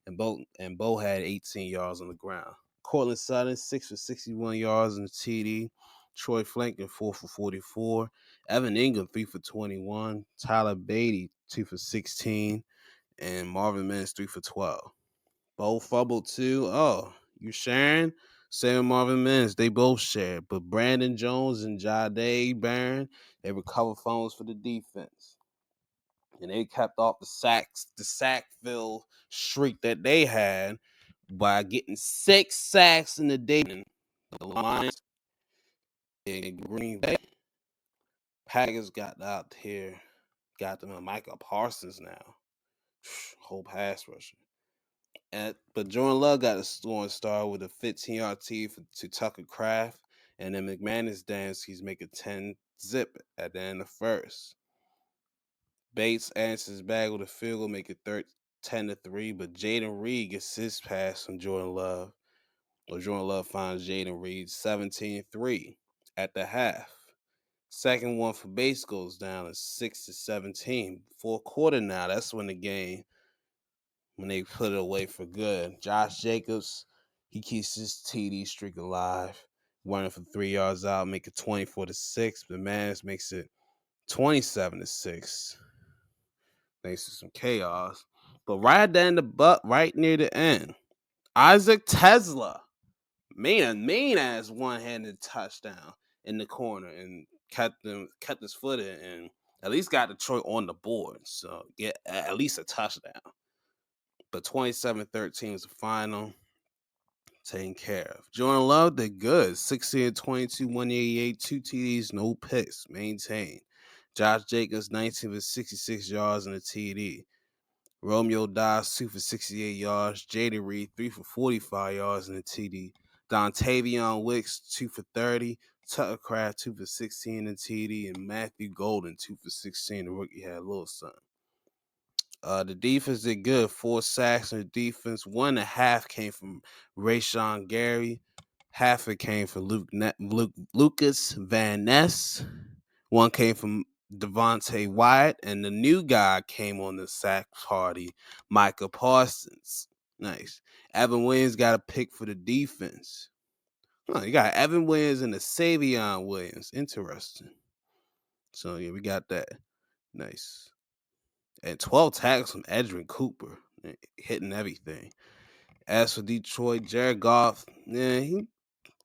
And Bo had 18 yards on the ground. Cortland Sutton, 6 for 61 yards and a TD. Troy Flanken, 4 for 44. Evan Ingram, 3 for 21. Tyler Beatty, 2 for 16. And Marvin Mims, 3 for 12. Bo fumbled too. Oh, you sharing? Same with Marvin Mims. They both shared. But Brandon Jones and Jade Barron, they recovered fumbles for the defense. And they kept off the Sackville streak that they had by getting 6 sacks in the day. The Lions in Green Bay. Packers got out here, got them a Micah Parsons now. Whole pass rusher. But Jordan Love got a scoring star with a 15-yard tee to Tucker Kraft. And then McManus He's making 10 zip at the end of the first. Bates answers back with a field goal, make it 10-3. But Jaden Reed gets his pass from Jordan Love. Or Jordan Love finds Jaden Reed 17-3 at the half. Second one for Bates goes down at 6-17. Fourth quarter now, that's when they put it away for good. Josh Jacobs, he keeps his TD streak alive, running for 3 yards out, make it 24-6. The Mavs makes it 27-6. Thanks to some chaos. But right near the end, Isaac Tesla made a mean ass one-handed touchdown in the corner and kept his foot in and at least got Detroit on the board. So get at least a touchdown. But 27-13 was the final. Taken care of. Jordan Love did good. 16-22, 188, 2 TDs, no picks. Maintained. Josh Jacobs, 19 for 66 yards and a TD. Romeo Dobbs, 2 for 68 yards. Jaden Reed, 3 for 45 yards and a TD. Dontavion Wicks, 2 for 30. Tucker Kraft, 2 for 16 and TD. And Matthew Golden, 2 for 16. The rookie had a little something. The defense did good. 4 sacks on the defense. 1.5 came from Rashawn Gary. Half it came from Lucas Van Ness. 1 came from Devontae Wyatt. And the new guy came on the sack party, Micah Parsons. Nice. Evan Williams got a pick for the defense. Oh, you got Evan Williams and the Savion Williams. Interesting. So yeah, we got that. Nice. And 12 tackles from Edrin Cooper, hitting everything. As for Detroit, Jared Goff, he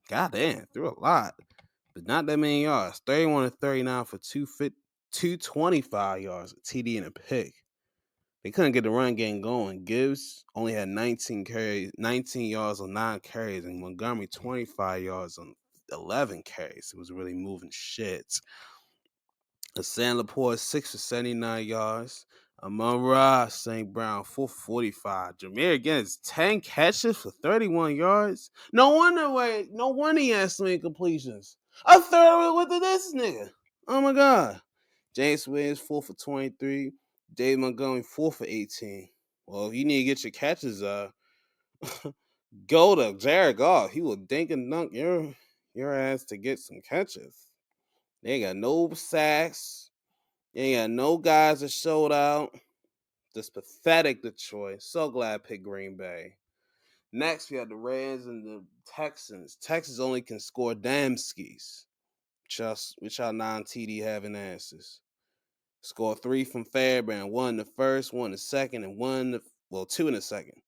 goddamn threw a lot, but not that many yards. 31 to 39 for 225 yards, a TD and a pick. They couldn't get the run game going. Gibbs only had 19 carries, 19 yards on 9 carries, and Montgomery 25 yards on 11 carries. It was really moving shit. Hassan Laporte 6 for 79 yards. Amon-Ra St. Brown 445. Jameer Gibbs 10 catches for 31 yards. No wonder he had so many completions. A third with this nigga. Oh my god. James Williams 4 for 23. Dave Montgomery 4 for 18. Well, if you need to get your catches up, go to Jared Goff. He will dink and dunk your ass to get some catches. They ain't got no sacks. You ain't got no guys that showed out. Just pathetic Detroit. So glad I picked Green Bay. Next, we have the Rams and the Texans. Texans only can score damn skis. Which y'all non-TD having answers. Score 3 from Fairbairn. 1 in the first, 1 in the second, and 2 in the second.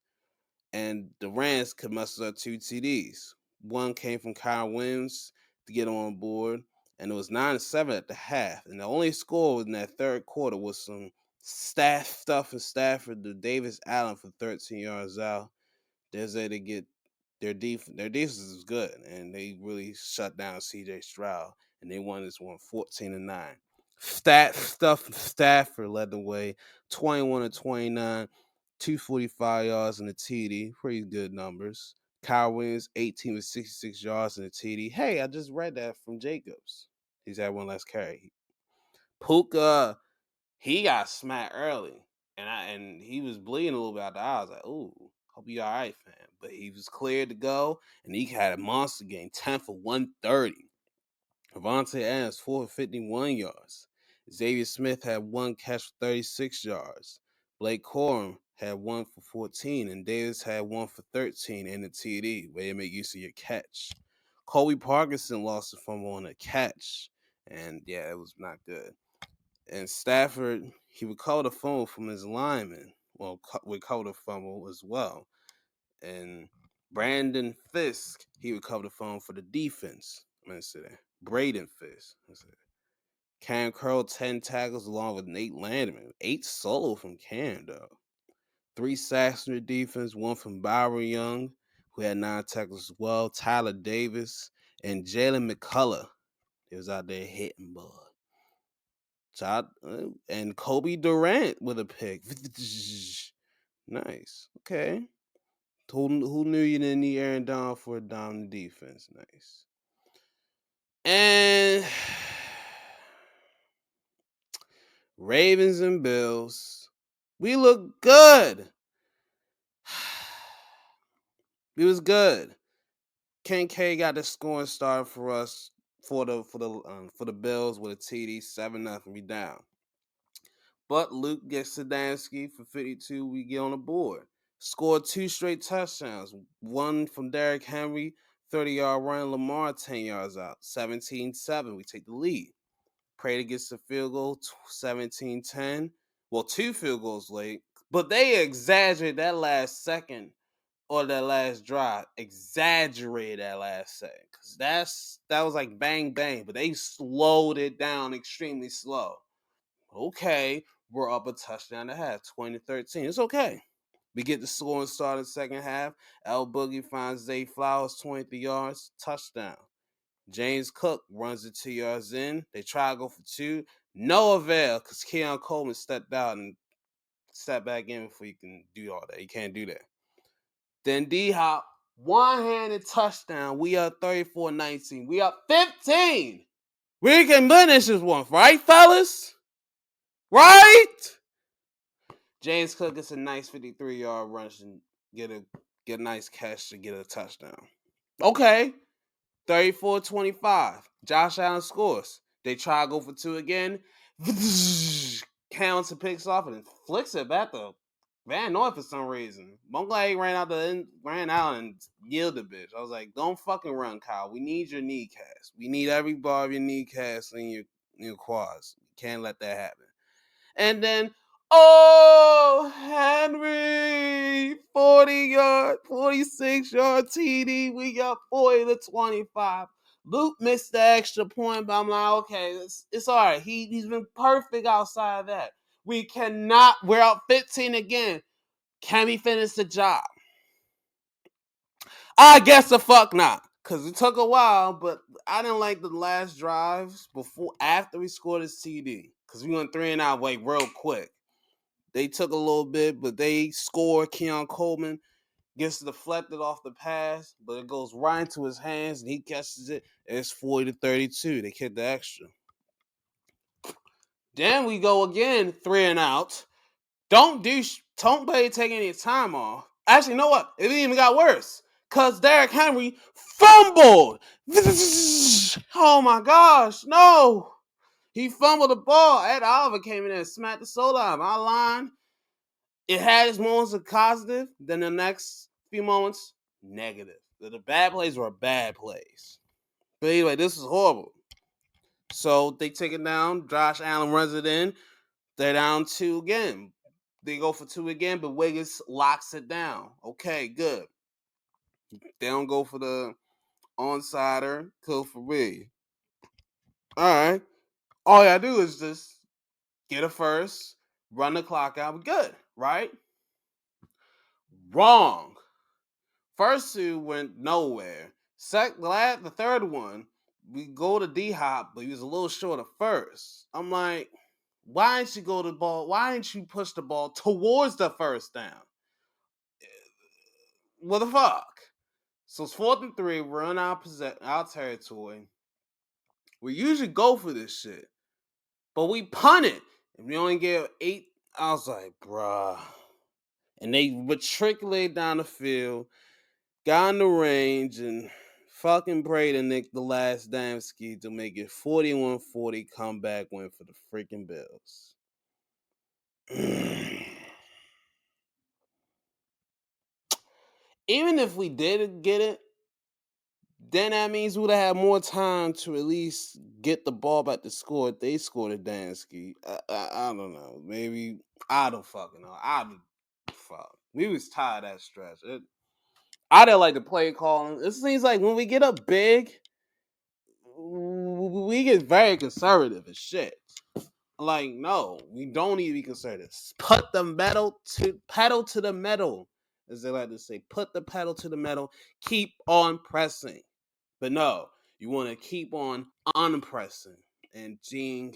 And the Rams could muster up 2 TDs. One came from Kyle Williams to get on board, and it was 9-7 at the half. And the only score in that third quarter was some stuff in Stafford to Davis Allen for 13 yards out. There's a to get their defense. Their defense is good, and they really shut down C.J. Stroud, and they won this one 14-9. Stafford led the way, 21-29. 245 yards in the TD. Pretty good numbers. Kyle Williams, 18 with 66 yards in the TD. Hey, I just read that from Jacobs. He's had one less carry. Puka, he got smacked early. And he was bleeding a little bit out the eye. I was like, ooh, hope you all right, fam. But he was cleared to go, and he had a monster game, 10 for 130. Avante Adams, 4 for 51 yards. Xavier Smith had 1 catch for 36 yards. Blake Corum had 1 for 14, and Davis had 1 for 13 in the TD. Way to make use of your catch. Colby Parkinson lost the fumble on a catch, and yeah, it was not good. And Stafford, he recovered a fumble from his lineman. Well, recovered a fumble as well. And Brandon Fisk, he recovered a fumble for the defense. I'm going to say that. Braden Fisk. Cam Curl, 10 tackles along with Nate Landman. 8 solo from Cam, though. 3 sacks from the defense, 1 from Byron Young, who had 9 tackles as well. Tyler Davis and Jalen McCullough. He was out there hitting, bud. And Kobe Durant with a pick. Nice. Okay. Who knew you didn't need Aaron Donald for a dominant defense? Nice. And Ravens and Bills. We look good. It was good. Ken K got the scoring started for us for the Bills with a TD 7-0. We down. But Luke gets Sadansky for 52. We get on the board. Scored 2 straight touchdowns. One from Derrick Henry, 30-yard run. Lamar 10 yards out. 17-7. We take the lead. Prater gets the field goal, 17-10. Well, 2 field goals late, but they exaggerated that last second or that last drive. Exaggerated that last second because that was like bang bang, but they slowed it down extremely slow. Okay, we're up a touchdown and a half, 20-13. It's okay. We get the score and start in the second half. L Boogie finds Zay Flowers, 23 yards, touchdown. James Cook runs it 2 yards in. They try to go for 2. No avail because Keon Coleman stepped out and stepped back in before you can do all that. You can't do that. Then D-Hop, one-handed touchdown. We up 34-19. We up 15. We can finish this one, right, fellas? Right? James Cook gets a nice 53-yard rush and get a nice catch to get a touchdown. Okay. 34-25. Josh Allen scores. They try to go for 2 again. Counts and picks off and flicks it back to Van Noy for some reason. I'm glad he ran out and yielded, bitch. I was like, don't fucking run, Kyle. We need your knee cast. We need every bar of your knee cast in your quads. You can't let that happen. And then, oh, Henry, 40-yard, 46-yard TD. We got 40-25. Luke missed the extra point, but I'm like, okay, it's all right. He's been perfect outside of that. We're out 15 again. Can we finish the job? I guess the fuck not. Because it took a while, but I didn't like the last drives after we scored his TD. Because we went 3-and-out like real quick. They took a little bit, but they scored. Keon Coleman gets deflected off the pass, but it goes right into his hands, and he catches it. It's 40-32. They kicked the extra. Then we go again, 3-and-out. Don't play take any time off. Actually, you know what? It even got worse. Because Derrick Henry fumbled. Oh my gosh, no. He fumbled the ball. Ed Oliver came in and smacked the soul out of my line. It had its moments of positive, then the next few moments, negative. The bad plays were bad plays. But anyway, this is horrible. So they take it down. Josh Allen runs it in. They're down 2 again. They go for 2 again, but Wiggins locks it down. Okay, good. They don't go for the onsider, kill for me. All right. All you gotta do is just get a first, run the clock out. We're good, right? Wrong. First 2 went nowhere. The third one, we go to D-Hop, but he was a little short of first. I'm like, why didn't you go to the ball? Why didn't you push the ball towards the first down? What the fuck? So it's 4th and 3. We're in our territory. We usually go for this shit, but we punt it. And we only get 8. I was like, bruh. And they matriculate down the field, got in the range, and fucking Brady nicked the last damn ski to make it 41-40 comeback win for the freaking Bills. Even if we did get it, then that means we would have had more time to at least get the ball back to score if they scored a damn ski. I don't know. Maybe I don't fucking know. Fuck. We was tired of that stretch. I didn't like the play calling. It seems like when we get up big, we get very conservative as shit. Like, no, we don't need to be conservative. Put the pedal to the metal, as they like to say. Put the pedal to the metal. Keep on pressing. But no, you want to keep on unpressing and being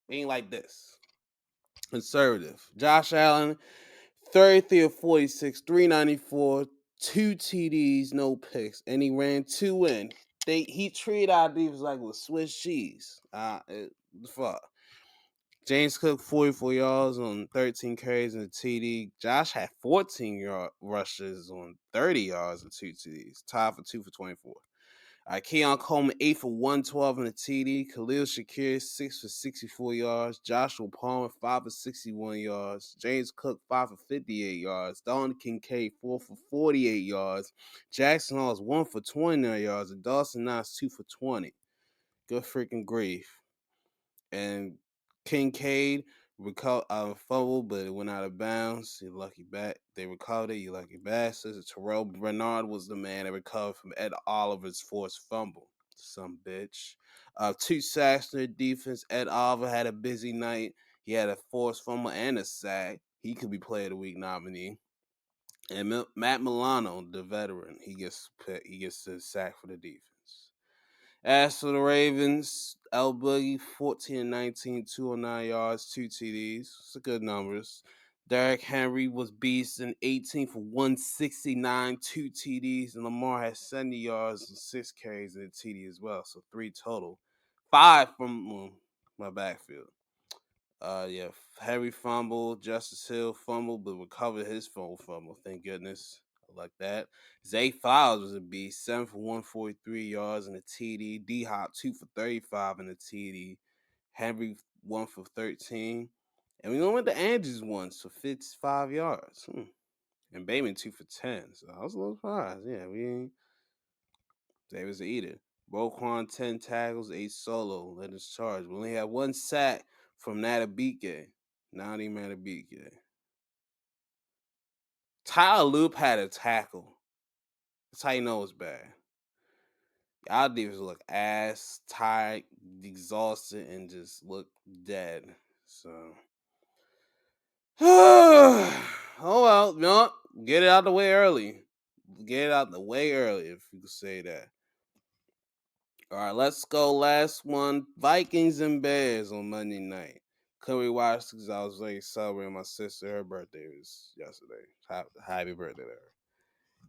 like this. Conservative. Josh Allen, 33 of 46, 394, 2 TDs, no picks, and he ran 2 in. He treated our defense like it was Swiss cheese. Fuck. James Cook, 44 yards on 13 carries and a TD. Josh had 14 rushes on 30 yards and 2 TDs. Tied for 2 for 24. Keon Coleman, 8 for 112 and a TD. Khalil Shakir, 6 for 64 yards. Joshua Palmer, 5 for 61 yards. James Cook, 5 for 58 yards. Dalton Kincaid, 4 for 48 yards. Jackson Hawes, 1 for 29 yards. And Dawson Knox, 2 for 20. Good freaking grief. And Kincaid fumbled, but it went out of bounds. You lucky bat. They recovered it. You lucky bastards. Terrell Bernard was the man that recovered from Ed Oliver's forced fumble. Some bitch. 2 sacks to their defense. Ed Oliver had a busy night. He had a forced fumble and a sack. He could be Player of the Week nominee. And Matt Milano, the veteran, he gets the sack for the defense. As for the Ravens, L Boogie, 14-19, 209 yards, 2 TDs. It's good numbers. Derrick Henry was beasting, 18 for 169, 2 TDs. And Lamar had 70 yards and 6 carries and a TD as well. So 3 total. 5 from my backfield. Henry fumbled. Justice Hill fumbled, but recovered his fumble. Thank goodness. I like that. Zay Flowers was a beast. 7 for 143 yards and a TD. D-Hop, 2 for 35 and a TD. Henry, 1 for 13. And we went with the Andrews ones for 55 yards. And Bateman 2 for 10. So I was a little surprised. Yeah, we ain't. Davis eater. Roquan 10 tackles, 8 solo. Led his charge. We only had one sack from Natabike. Nani Matabike. Tyler Loop had a tackle. That's how you know it's bad. Our defense look ass, tired, exhausted, and just look dead. So, oh well, no, get it out the way early. Get it out the way early, if you could say that. All right, let's go. Last one: Vikings and Bears on Monday night. Couldn't watch because I was like celebrating my sister. Her birthday was yesterday. Happy birthday to her.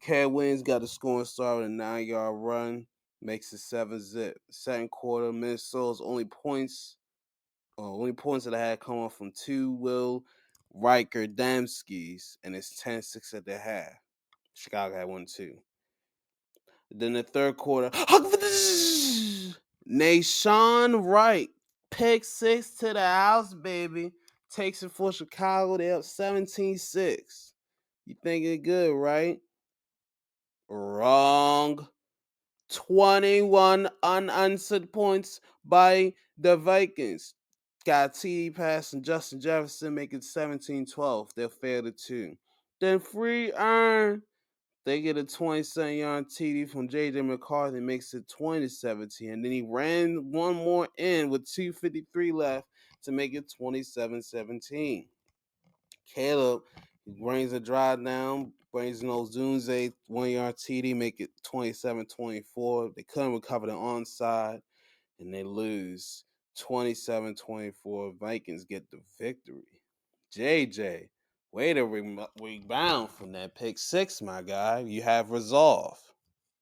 Cat Wins got the scoring start with a 9-yard run, makes it 7-zip. Second quarter, Minnesota's only points that I had come off from two Will Riker Damskis, and it's 10-6 at the half. Chicago had 1-2. Then the third quarter, Nashawn Wright, pick six to the house, baby. Takes it for Chicago. They up 17-6. You think it good, right? Wrong. 21 unanswered points by the Vikings. Got a TD pass from Justin Jefferson, making 17-12. They'll fail the two. Then free earn. They get a 27-yard TD from JJ McCarthy, makes it 20-17. And then he ran one more in with 2:53 left to make it 27-17. Caleb brings a drive down, brings in Ozunze 1-yard TD, make it 27-24. They couldn't recover the onside, and they lose 27-24. Vikings get the victory. JJ, way to rebound from that pick six, my guy. You have resolve.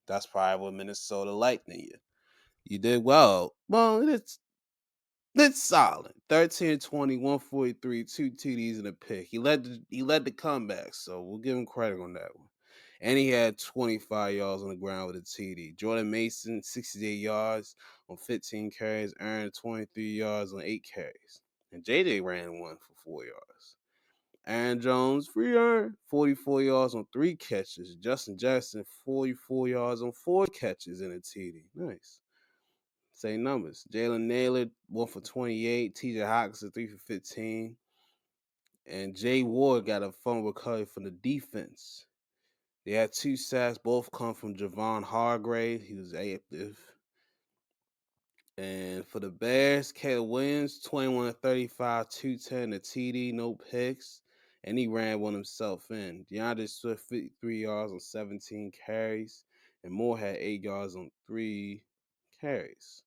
That's probably what Minnesota liked in you. You did well. Well, it's solid. 13-20, 143, 2 TDs and a pick. He led the comeback, so we'll give him credit on that one. And he had 25 yards on the ground with a TD. Jordan Mason, 68 yards on 15 carries, earned 23 yards on 8 carries. And JJ ran one for 4 yards. Aaron Jones, free earn, 44 yards on 3 catches. Justin Jackson, 44 yards on 4 catches and a TD. Nice. Same numbers. Jalen Naylor, 1 for 28. TJ Hawkinson, 3 for 15. And Jay Ward got a fumble recovery from the defense. They had 2 sacks. Both come from Javon Hargrave. He was active. And for the Bears, Caleb Williams, 21-35, 210, a TD, no picks. And he ran one himself in. DeAndre Swift, 53 yards on 17 carries. And Moore had 8 yards on 3 carries.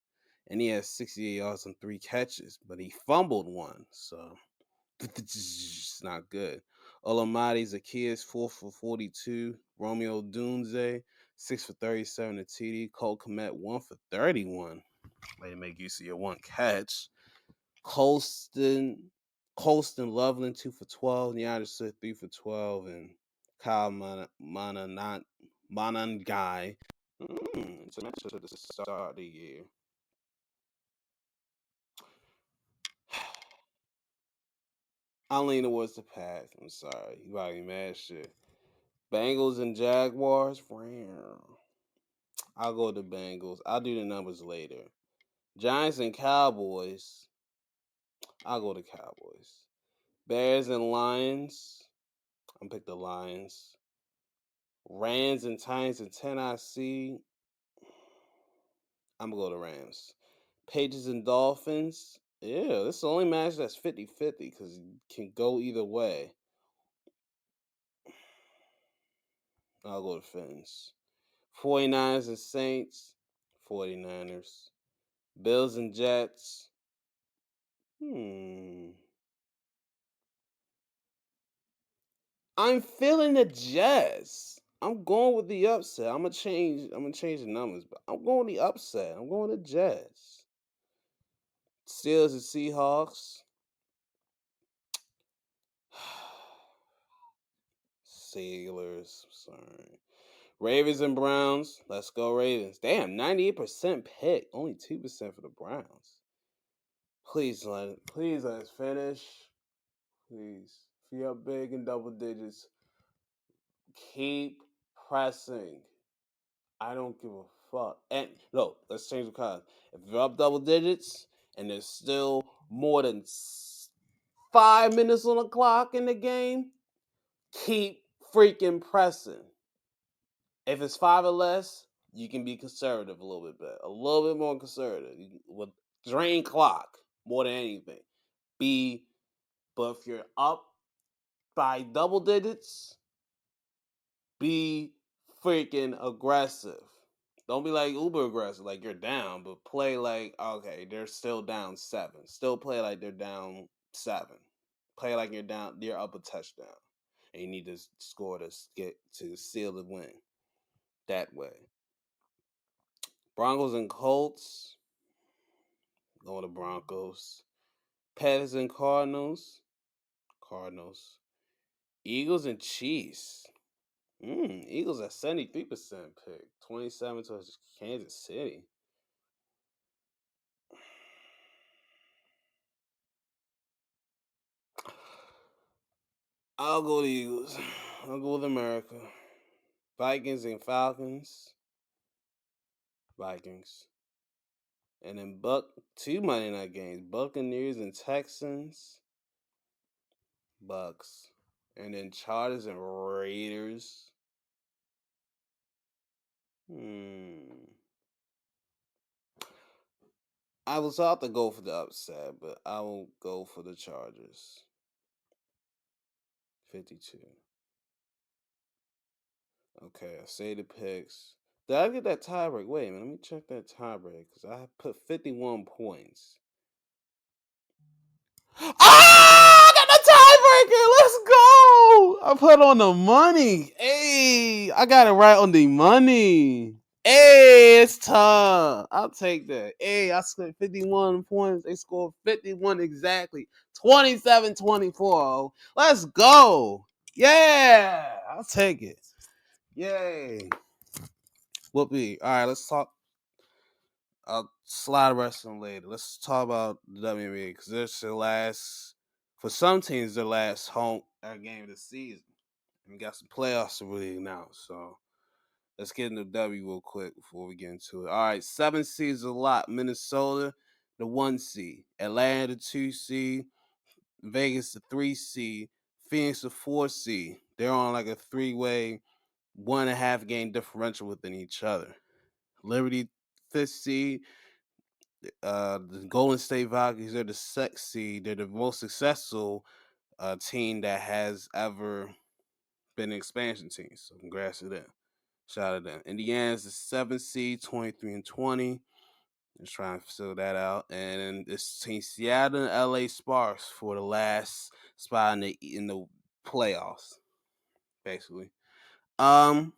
And he had 68 yards on 3 catches, but he fumbled one. So it's not good. Olamide Zacchaeus, 4 for 42. Romeo Dunze, 6 for 37 to TD. Cole Kmet, 1 for 31. Way to make use of your one catch. Colston Loveland, 2 for 12. Neandra Smith, 3 for 12. And Kyle Manangai. It's a match to the start of the year. I'll lean towards the pass. I'm sorry. You probably mad shit. Bengals and Jaguars. I'll go with the Bengals. I'll do the numbers later. Giants and Cowboys. I'll go to Cowboys. Bears and Lions. I'm pick the Lions. Rams and Titans and Tennessee. I'm gonna go to Rams. Patriots and Dolphins. Yeah, this is the only match that's 50-50 because it can go either way. I'll go to Fins. 49ers and Saints. 49ers. Bills and Jets. I'm feeling the Jets. I'm going with the upset. I'm gonna change the numbers, but I'm going the upset. I'm going the Jets. Steelers and Seahawks. Steelers. Sorry. Ravens and Browns. Let's go Ravens. Damn, 98% pick. Only 2% for the Browns. Please let us finish. Please. If you're up big in double digits, keep pressing. I don't give a fuck. And no, let's change the card. If you're up double digits and there's still more than 5 minutes on the clock in the game, keep freaking pressing. If it's five or less, you can be conservative a little bit better, a little bit more conservative. With drain clock more than anything. But if you're up by double digits, be freaking aggressive. Don't be like uber aggressive, like you're down, but play like, okay, they're still down 7. Still play like they're down 7. Play like you're up a touchdown. And you need to score to get to seal the win that way. Broncos and Colts. Going to Broncos. Panthers and Cardinals. Cardinals. Eagles and Chiefs. Eagles at 73% pick. 27 to Kansas City. I'll go the Eagles. I'll go with America. Vikings and Falcons. Vikings. And then two Monday night games. Buccaneers and Texans. Bucks. And then Chargers and Raiders. I was about to go for the upset, but I will go for the Chargers. 52. Okay, I say the picks. Did I get that tiebreak? Wait a minute, let me check that tiebreak because I put 51 points. Ah, I got the tiebreaker. Let's go. I put on the money. Hey, I got it right on the money. Hey, it's tough. I'll take that. Hey, I scored 51 points. They scored 51 exactly. 27-24. Let's go. Yeah, I'll take it. Yay. Whoopee. All right, let's talk. I'll slide wrestling later. Let's talk about the WNBA because this is the last, for some teams, their last home game of the season. And we got some playoffs to really announce. So let's get into W real quick before we get into it. All right, 7 seeds a lot. Minnesota, the 1 seed. Atlanta, the 2 seed. Vegas, the 3 seed. Phoenix, the 4 seed. They're on like a 3-way, 1.5 game differential within each other. Liberty, 5th seed. The Golden State Valkyries, they're the 6th seed. They're the most successful team that has ever been an expansion team. So congrats to them. Shout out to them. Indiana's the 7th seed, 23-20. Just trying to fill that out. And then this team Seattle and LA Sparks for the last spot in the playoffs, basically. Seattle's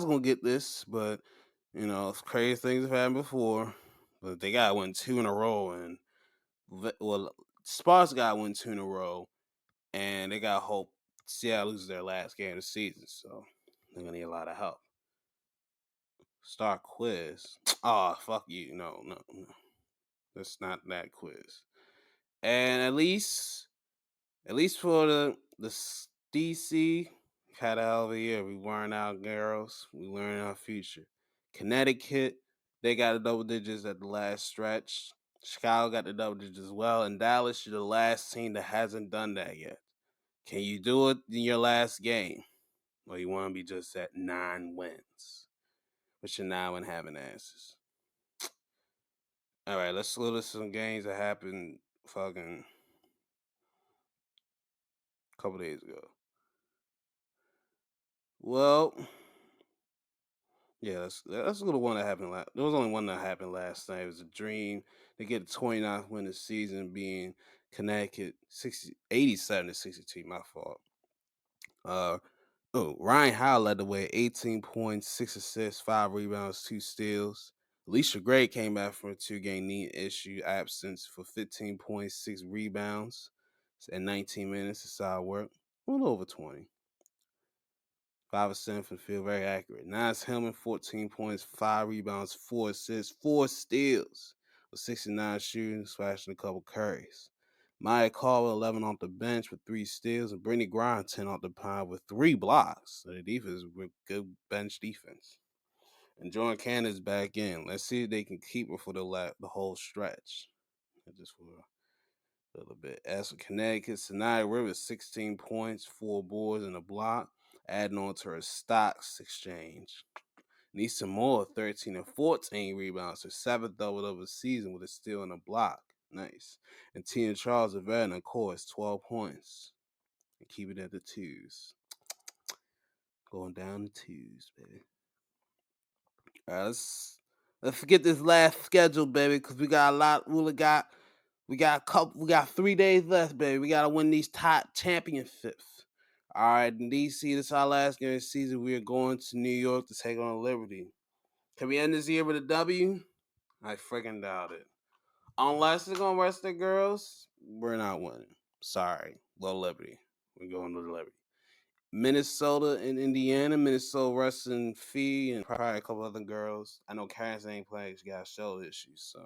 gonna get this, but crazy things have happened before. But they gotta win 2 in a row, and Sparks gotta win 2 in a row, and they gotta hope Seattle loses their last game of the season. So they're gonna need a lot of help. Star quiz. Oh, fuck you. No. That's not that quiz. And at least for the DC, we've had a hell of a year. We weren't our girls. We learned our future. Connecticut, they got the double digits at the last stretch. Chicago got the double digits as well. And Dallas, you're the last team that hasn't done that yet. Can you do it in your last game? Or you want to be just at 9 wins? But you're 9 having asses. All right, let's look at some games that happened fucking a couple days ago. Well, yeah, let's look at the one that happened last. There was only one that happened last night. It was a dream. They get the 29th win of the season, being Connecticut 87-62. My fault. Ryan Howell led the way, 18 points, 6 assists, 5 rebounds, 2 steals. Alicia Gray came back from a 2-game knee issue absence for 15 points, 6 rebounds, and 19 minutes of solid work. A little over 20. 5% from the field, very accurate. Nas Hillman, 14 points, 5 rebounds, 4 assists, 4 steals, with 69 shooting, slashing a couple curries. Maya Caldwell 11 off the bench with 3 steals, and Brittany Griner 10 off the pine with 3 blocks. So the defense with good bench defense. And Jordan Cannon's back in. Let's see if they can keep her for the whole stretch. Just for a little bit. As for Connecticut, Sanaya Rivers 16 points, 4 boards, and a block, adding on to her stocks exchange. Nisa Moore 13 and 14 rebounds, her 7th double of the season with a steal and a block. Nice. And Tina Charles, a veteran, of course, 12 points. And keep it at the twos. Going down the twos, baby. All right, let's forget this last schedule, baby, because we got a lot. We got a couple. We got 3 days left, baby. We gotta win these top championships. All right, in DC, this is our last game of the season. We are going to New York to take on Liberty. Can we end this year with a W? I freaking doubt it. Unless they're gonna rest their girls, we're not winning. Sorry, Little Liberty. We're going to Liberty. Minnesota and Indiana. Minnesota resting Fee and probably a couple other girls. I know Cass ain't playing. She got shoulder issues, so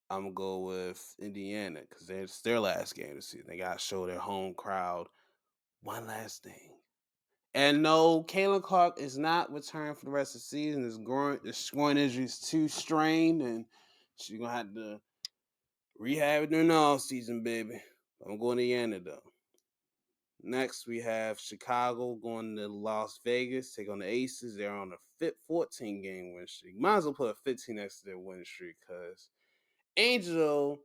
I'm gonna go with Indiana because it's their last game to see. They gotta show their home crowd one last thing. And no, Kayla Clark is not returning for the rest of the season. This groin injury is too strained, and she's gonna have to rehab it during the off season, baby. I'm going to Indiana though. Next, we have Chicago going to Las Vegas, take on the Aces. They're on a 14-game win streak. Might as well put a 15 next to their win streak because Angel.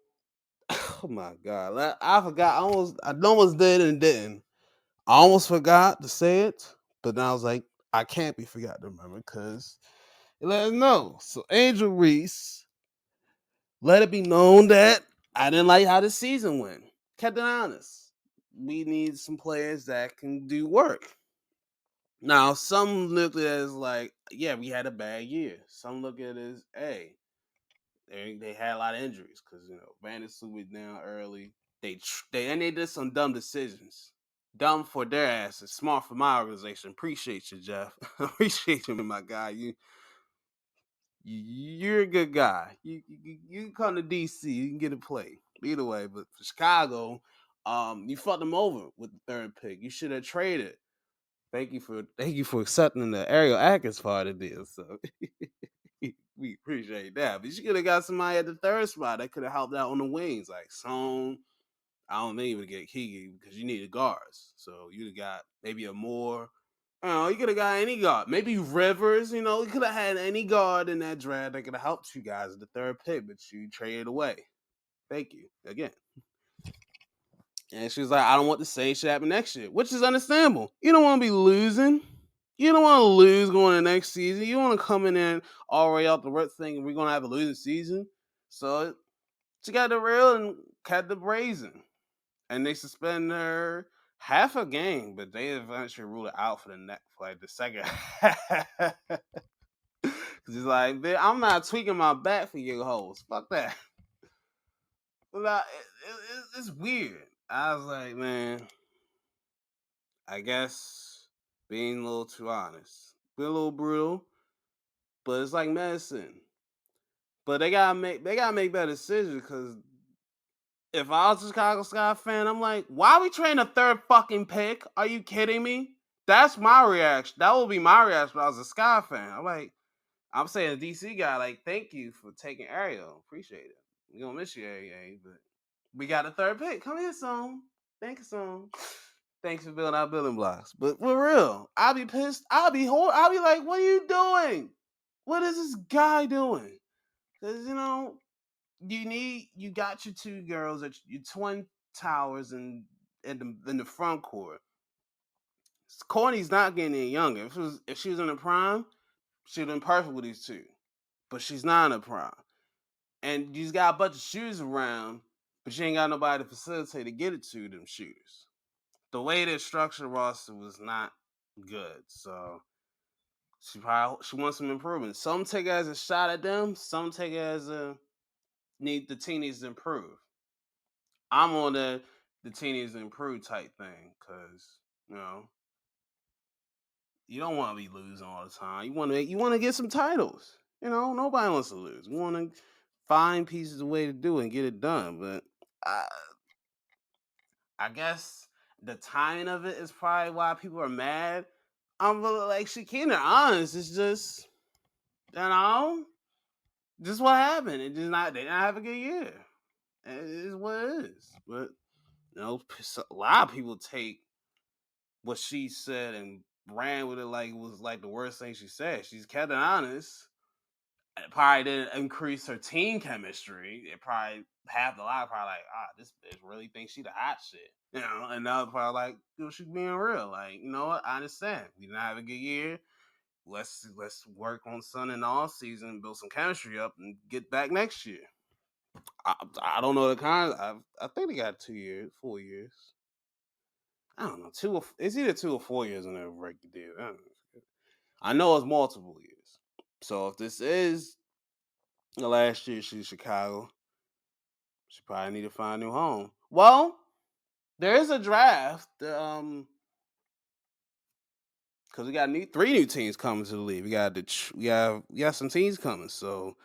Oh my God, I forgot. I almost did and didn't. I almost forgot to say it, but then I was like, I can't be forgot to remember because it let us know. So Angel Reese let it be known that I didn't like how the season went. Kept it honest. We need some players that can do work. Now, some look at it as like, yeah, we had a bad year. Some look at it as, hey, they had a lot of injuries because Vandersu was down early. They did some dumb decisions. Dumb for their asses, smart for my organization. Appreciate you, Jeff. Appreciate you, my guy. You're a good guy. You come to DC, you can get a play. Either way, but for Chicago, you fucked them over with the third pick. You should have traded. Thank you for accepting the Ariel Atkins part of this. So we appreciate that. But you could have got somebody at the third spot that could have helped out on the wings, like Sone. I don't think you would get Kiki because you needed guards. So you'd have got maybe a more. You could have got any guard. Maybe Rivers, you could have had any guard in that draft that could have helped you guys at the third pick, but you traded away. Thank you again. And she was like, I don't want the same shit happen next year, which is understandable. You don't want to be losing. You don't want to lose going to next season. You want to come in there all the way out the rut thinking we're going to have a losing season. So she got the real and kept the brazen. And they suspended her half a game, but they eventually ruled it out for the second half. Cause he's like, I'm not tweaking my back for you hoes. Fuck that. But it's weird. I was like, man, I guess being a little too honest, be a little brutal, but it's like medicine. But they gotta make better decisions because if I was a Chicago Sky fan, I'm like, why are we trading a third fucking pick? Are you kidding me? That's my reaction. That would be my reaction if I was a Sky fan. I'm saying a DC guy, like, thank you for taking Ariel. Appreciate it. We gonna miss you, Ariel, but we got a third pick. Come here, son. Thank you, son. Thanks for building our building blocks. But for real, I'll be pissed. I'll be like, what are you doing? What is this guy doing? Because you got your two girls at your twin towers in the front court. Courtney's not getting any younger. If she was in the prime, she'd been perfect with these two. But she's not in the prime. And you just got a bunch of shooters around, but you ain't got nobody to facilitate to get it to them shooters. The way they structured the roster was not good. So she wants some improvement. Some take it as a shot at them, some take it as the team needs to improve. I'm on the team needs to improve type thing because you don't want to be losing all the time. You want to get some titles. Nobody wants to lose. We want to find pieces of way to do it and get it done. But I guess the timing of it is probably why people are mad. I'm really like she keeping it honest. It's just just what happened. It just not they didn't have a good year. It is what it is. But a lot of people take what she said and ran with it like it was like the worst thing she said. She's kept it honest. It probably didn't increase her team chemistry. It probably half the lot probably like, this bitch really thinks she the hot shit. And now probably like, she's being real. Like, you know what? I understand. We didn't have a good year. Let's work on something in the off season, build some chemistry up, and get back next year. I don't know the kind. I think they got 2 years, 4 years. I don't know. It's either 2 or 4 years on their record deal. I know it's multiple years. So if this is the last year she's Chicago, she probably need to find a new home. Well, there is a draft. Because we got 3 new teams coming to the league. We got some teams coming. So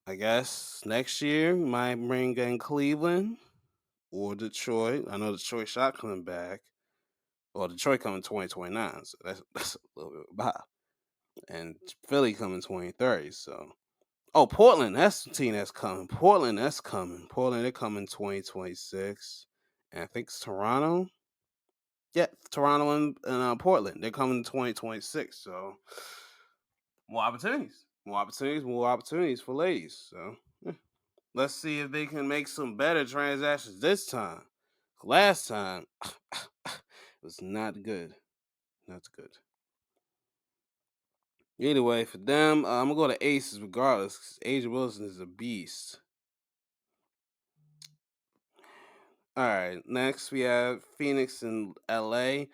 I guess next year we might bring in Cleveland or Detroit. I know Detroit shot coming back. Well, Detroit coming 2029, so that's a little bit about. And Philly coming 2030. So Portland, that's the team that's coming. Portland, that's coming. Portland, they're coming 2026. And I think it's Toronto. Yeah, Toronto and Portland. They're coming in 2026. So more opportunities. More opportunities for ladies. So let's see if they can make some better transactions this time. Last time it was not good. Not good. Anyway, for them, I'm gonna go to Aces regardless. Cause Asia Wilson is a beast. All right, next we have Phoenix and LA.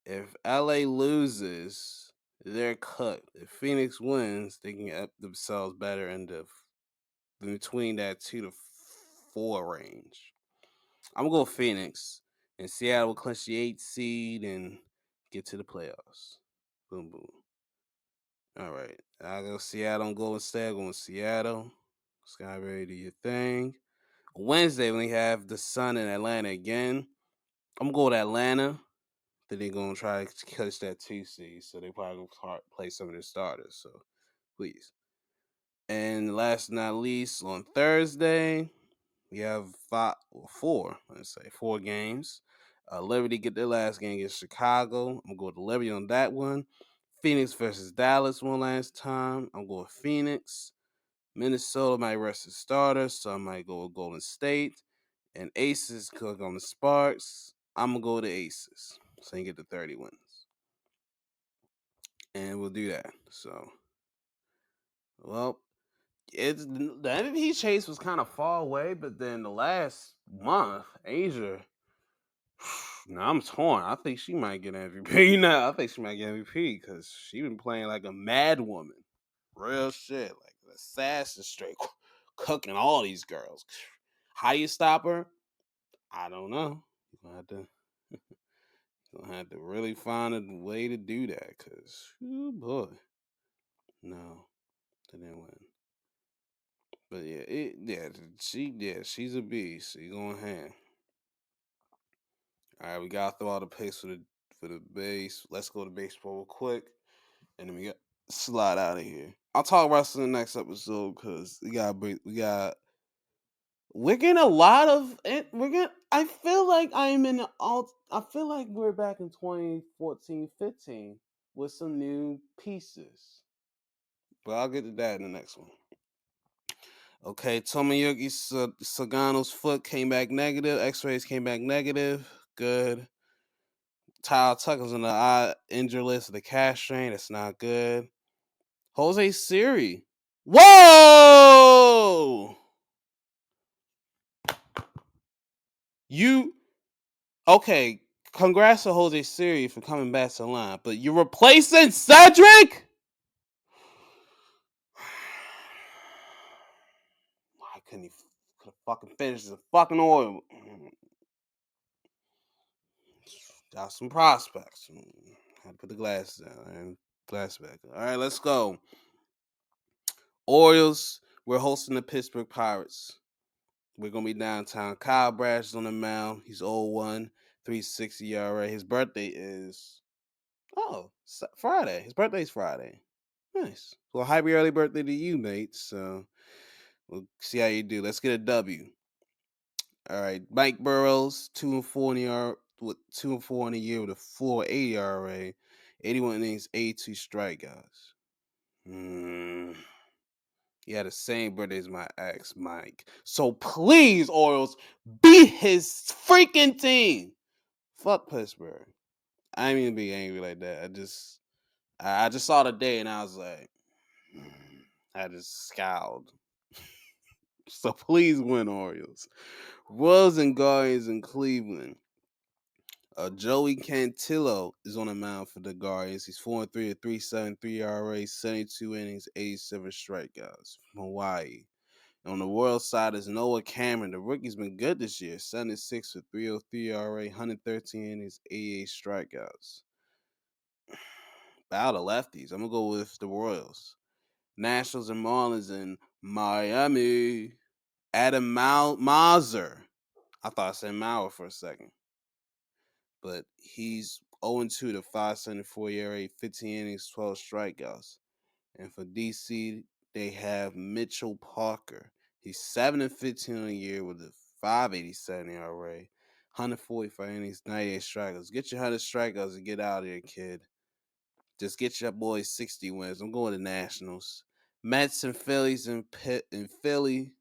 If LA loses, they're cut. If Phoenix wins, they can get themselves better in between that 2 to 4 range. I'm gonna go Phoenix, and Seattle will clinch the 8th seed and get to the playoffs. Boom boom. All right, I go Seattle and Golden State. I'm going Seattle. Skyberry, do your thing. Wednesday, when we have the Sun in Atlanta again, I'm going to go to Atlanta. Then they're going to try to catch that 2 seed. So they probably going to play some of their starters. So please. And last but not least, on Thursday, we have 4 games. Liberty get their last game against Chicago. I'm going to go to Liberty on that one. Phoenix versus Dallas one last time. I'm going Phoenix. Minnesota might rest his starters, so I might go with Golden State. And Aces cook on the Sparks. I'm going to go to Aces. So you get the 30 wins. And we'll do that. So, well, the MVP chase was kind of far away, but then the last month, Asia, now I'm torn. I think she might get MVP now. I think she might get MVP because she been playing like a mad woman. Real shit. Like an assassin straight cooking all these girls. How you stop her? I don't know. You're gonna have to really find a way to do that because, oh boy. No, they didn't win. But she's a beast. She's going ham. All right, we gotta throw out the picks for the base. Let's go to baseball real quick, and then we got slide out of here. I'll talk wrestling next episode because we're getting a lot of it. I feel like I'm in all. I feel like we're back in 2014, 15 with some new pieces. But I'll get to that in the next one. Okay, Tomoyuki Sagano's foot came back negative. X-rays came back negative. Good. Tyler Tucker's on the injury list of the calf strain. That's not good. Jose Siri. Whoa! You okay? Congrats to Jose Siri for coming back to the line, but you're replacing Cedric. Why couldn't he could have fucking finished the fucking oil? Got some prospects. Had to put the glasses down and glass back. All right, let's go. Orioles. We're hosting the Pittsburgh Pirates. We're gonna be downtown. Kyle Brash is on the mound. He's 0-1, 360 ERA. His birthday is Friday. His birthday's Friday. Nice. Well, happy early birthday to you, mate. So we'll see how you do. Let's get a W. All right, Mike Burrows, 2-4 in the year with 2-4 in the year with a 4.80 ERA, 81 innings, 82 strikeouts. He had the same birthday as my ex, Mike. So please, Orioles, beat his freaking team. Fuck Pittsburgh. I ain't even be angry like that. I just saw the day and I was like, I just scowled. So please win, Orioles. Royals and Guardians in Cleveland. Joey Cantillo is on the mound for the Guardians. He's 4-3 at 3.73 ERA, 72 innings, 87 strikeouts from Hawaii. And on the Royal side is Noah Cameron. The rookie's been good this year. 76 for 3.03 ERA, 113 innings, 88 strikeouts. Bow to lefties. I'm gonna go with the Royals. Nationals and Marlins in Miami. Adam Mauser. I thought I said Mauer for a second. But he's 0-2 to 5.74 ERA, 15 innings, 12 strikeouts. And for DC, they have Mitchell Parker. He's 7-15 on the year with a 5.87 ERA, 145 innings, 98 strikeouts. Get your 100 strikeouts and get out of here, kid. Just get your boys 60 wins. I'm going to Nationals. Mets and Phillies in Philly.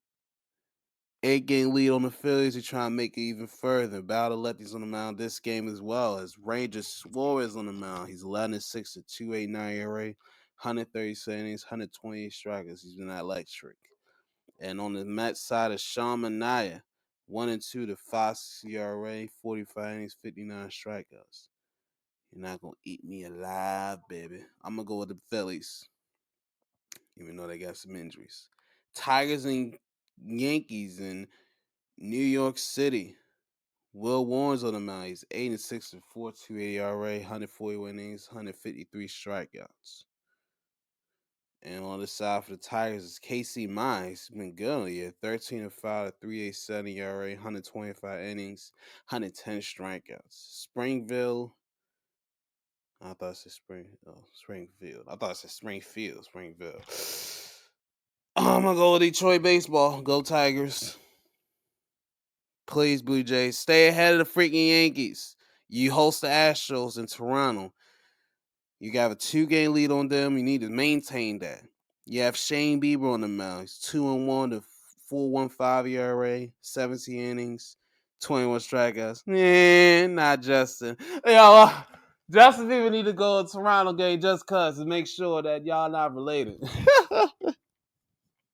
8-game lead on the Phillies. They're trying to make it even further. Bow to lefties on the mound this game as well as Rangers Suarez on the mound. He's 11-6 at 2.89 ERA, 137 innings, 128 strikeouts. He's been electric. And on the Mets side is Sean Manaea, 1-2 to 5 ERA, 45 innings, 59 strikeouts. You're not gonna eat me alive, baby. I'm gonna go with the Phillies, even though they got some injuries. Tigers and Yankees in New York City. Will Warren's on the mound. He's 8-6 at 4.28 ERA, 141 innings, 153 strikeouts. And on the side for the Tigers is Casey Mize. He's been good on the year. 13-5 at 3.87 ERA, 125 innings, 110 strikeouts. Springville. I thought it said Springfield. I thought it said Springville. I'm gonna go with Detroit baseball. Go Tigers. Please, Blue Jays, stay ahead of the freaking Yankees. You host the Astros in Toronto. You got a 2-game lead on them. You need to maintain that. You have Shane Bieber on the mound. He's 2-1 to 4.15 ERA, 17 innings, 21 strikeouts. Not Justin. Yo, Justin even need to go to Toronto game just cause to make sure that y'all not related.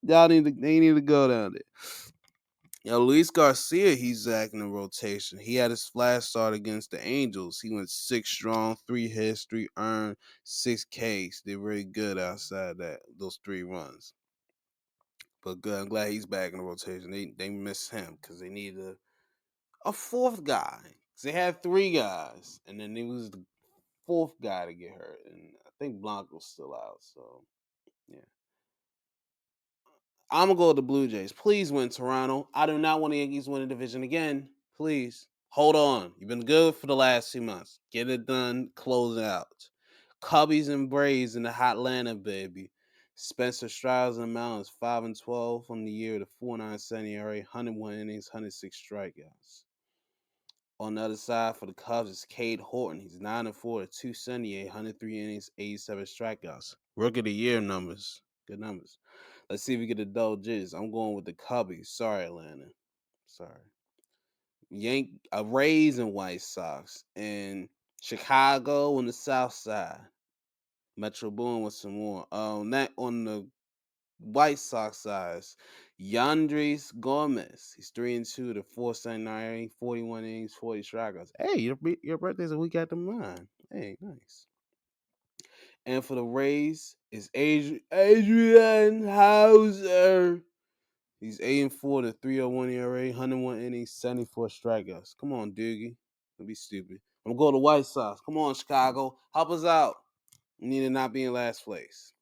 They need to go down there. Yo, Luis Garcia, he's acting in rotation. He had his last start against the Angels. He went 6 strong, 3 hits, 3 earned, 6 Ks. They're really good outside those 3 runs. But good, I'm glad he's back in the rotation. They miss him because they need a 4th guy. Because they had 3 guys, and then it was the 4th guy to get hurt. And I think Blanco's still out, so yeah. I'm going to go with the Blue Jays. Please win, Toronto. I do not want the Yankees win the division again. Please. Hold on. You've been good for the last 2 months. Get it done. Close it out. Cubbies and Braves in the Hotlanta, baby. Spencer Strides in the mountains, 5-12 on the year to 4.97 ERA, 101 innings, 106 strikeouts. On the other side for the Cubs is Cade Horton. He's 9-4 at 278, 103 innings, 87 strikeouts. Rookie of the year numbers. Good numbers. Let's see if we get the double digits. I'm going with the Cubbies. Sorry, Atlanta. Sorry. Rays and White Sox. And Chicago on the south side. Metro Boone with some more. On the White Sox side, Yandres Gomez. He's 3-2 to 4.79, 41 innings, 40 strikeouts. Hey, your birthday's a week after mine. Hey, nice. And for the Rays is Adrian Hauser. He's 8-4 to 3.01 ERA, 101 innings, 74 strikeouts. Come on, Doogie. Don't be stupid. I'm going to White Sox. Come on, Chicago. Help us out. We need to not be in last place.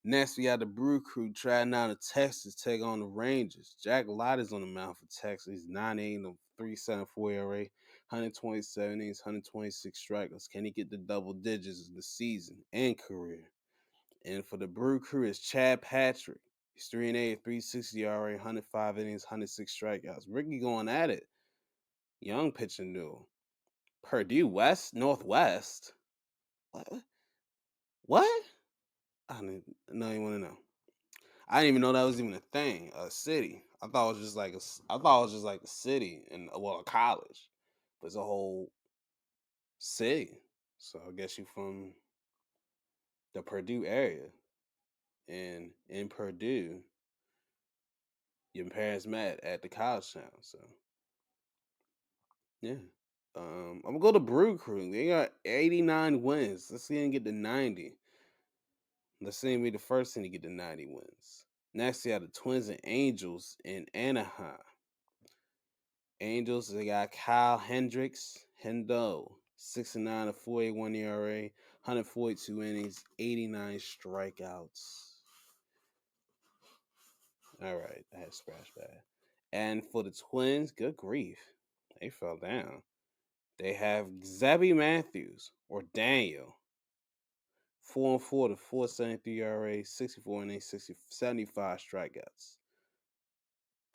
Next, we got the Brew Crew trying down to Texas, take on the Rangers. Jack Lott is on the mound for Texas. He's 9-8 of 3.74 ERA, 127 innings, 126 strikeouts. Can he get the double digits in the season and career? And for the Brew Crew is Chad Patrick. He's 3-8, 3.60 ERA, 105 innings, 106 strikeouts. Ricky going at it. Young pitching duel. Purdue West, Northwest. What? What? I don't even want to know. I didn't even know that was even a thing, a city. I thought it was just like I thought it was just like a city and a college, but it's a whole city. So I guess you from the Purdue area, and in Purdue, your parents met at the college town. So yeah, I'm gonna go to Brew Crew. They got 89 wins. Let's see them get to 90. Let's see them be the first thing to get to 90 wins. Next, you have the Twins and Angels in Anaheim. Angels, they got Kyle Hendricks, Hendo, 6-9, a 4.81 ERA, 142 innings, 89 strikeouts. All right, I had scratch that. And for the Twins, good grief, they fell down. They have Zebby Matthews or Daniel, 4-4 to 4.73 ERA, 64 innings, 75 strikeouts.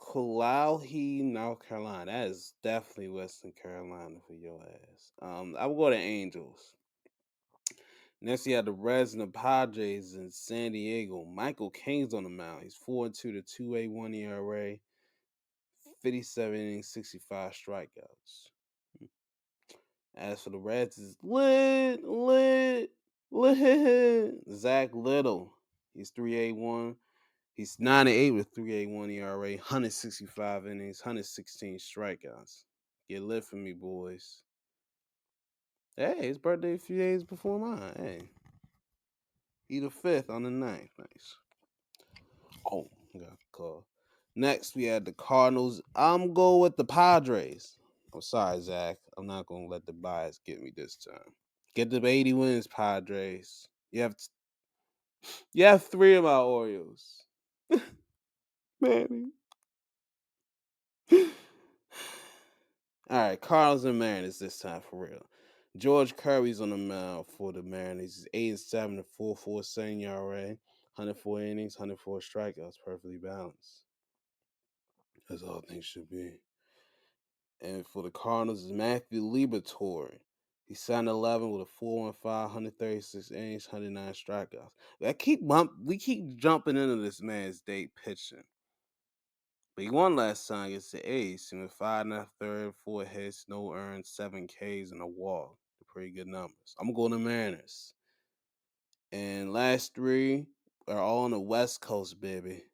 Kalauhi, North Carolina. That is definitely Western Carolina for your ass. I will go to Angels. Next, you have the Reds and the Padres in San Diego. Michael King's on the mound. He's 4-2 to 2.81 ERA, 57 innings, 65 strikeouts. As for the Reds, is lit. Zach Little. He's 3.81. He's 9-8 with 3.81 ERA, 165 innings, 116 strikeouts. Get lit for me, boys. Hey, his birthday a few days before mine. Hey. He the 5th on the 9th. Nice. Oh, got a call. Next, we had the Cardinals. I'm going with the Padres. I'm sorry, Zach. I'm not going to let the bias get me this time. Get the 80 wins, Padres. You have 3 of my Orioles. Manny. All right, Cardinals and Mariners this time for real. George Kirby's on the mound for the Mariners. He's 8-7 to 4.47 ERA, 104 innings, 104 strikeouts, perfectly balanced. As all things should be. And for the Cardinals is Matthew Liberatore. He's 7-11 with a 4.15, 136 innings, 109 strikeouts. We keep jumping into this man's date pitching. But he won last time against the A's. He went 5 1/3, 4 hits, no earned, 7 Ks, and a walk. They're pretty good numbers. I'm going to Mariners. And last 3 are all on the West Coast, baby.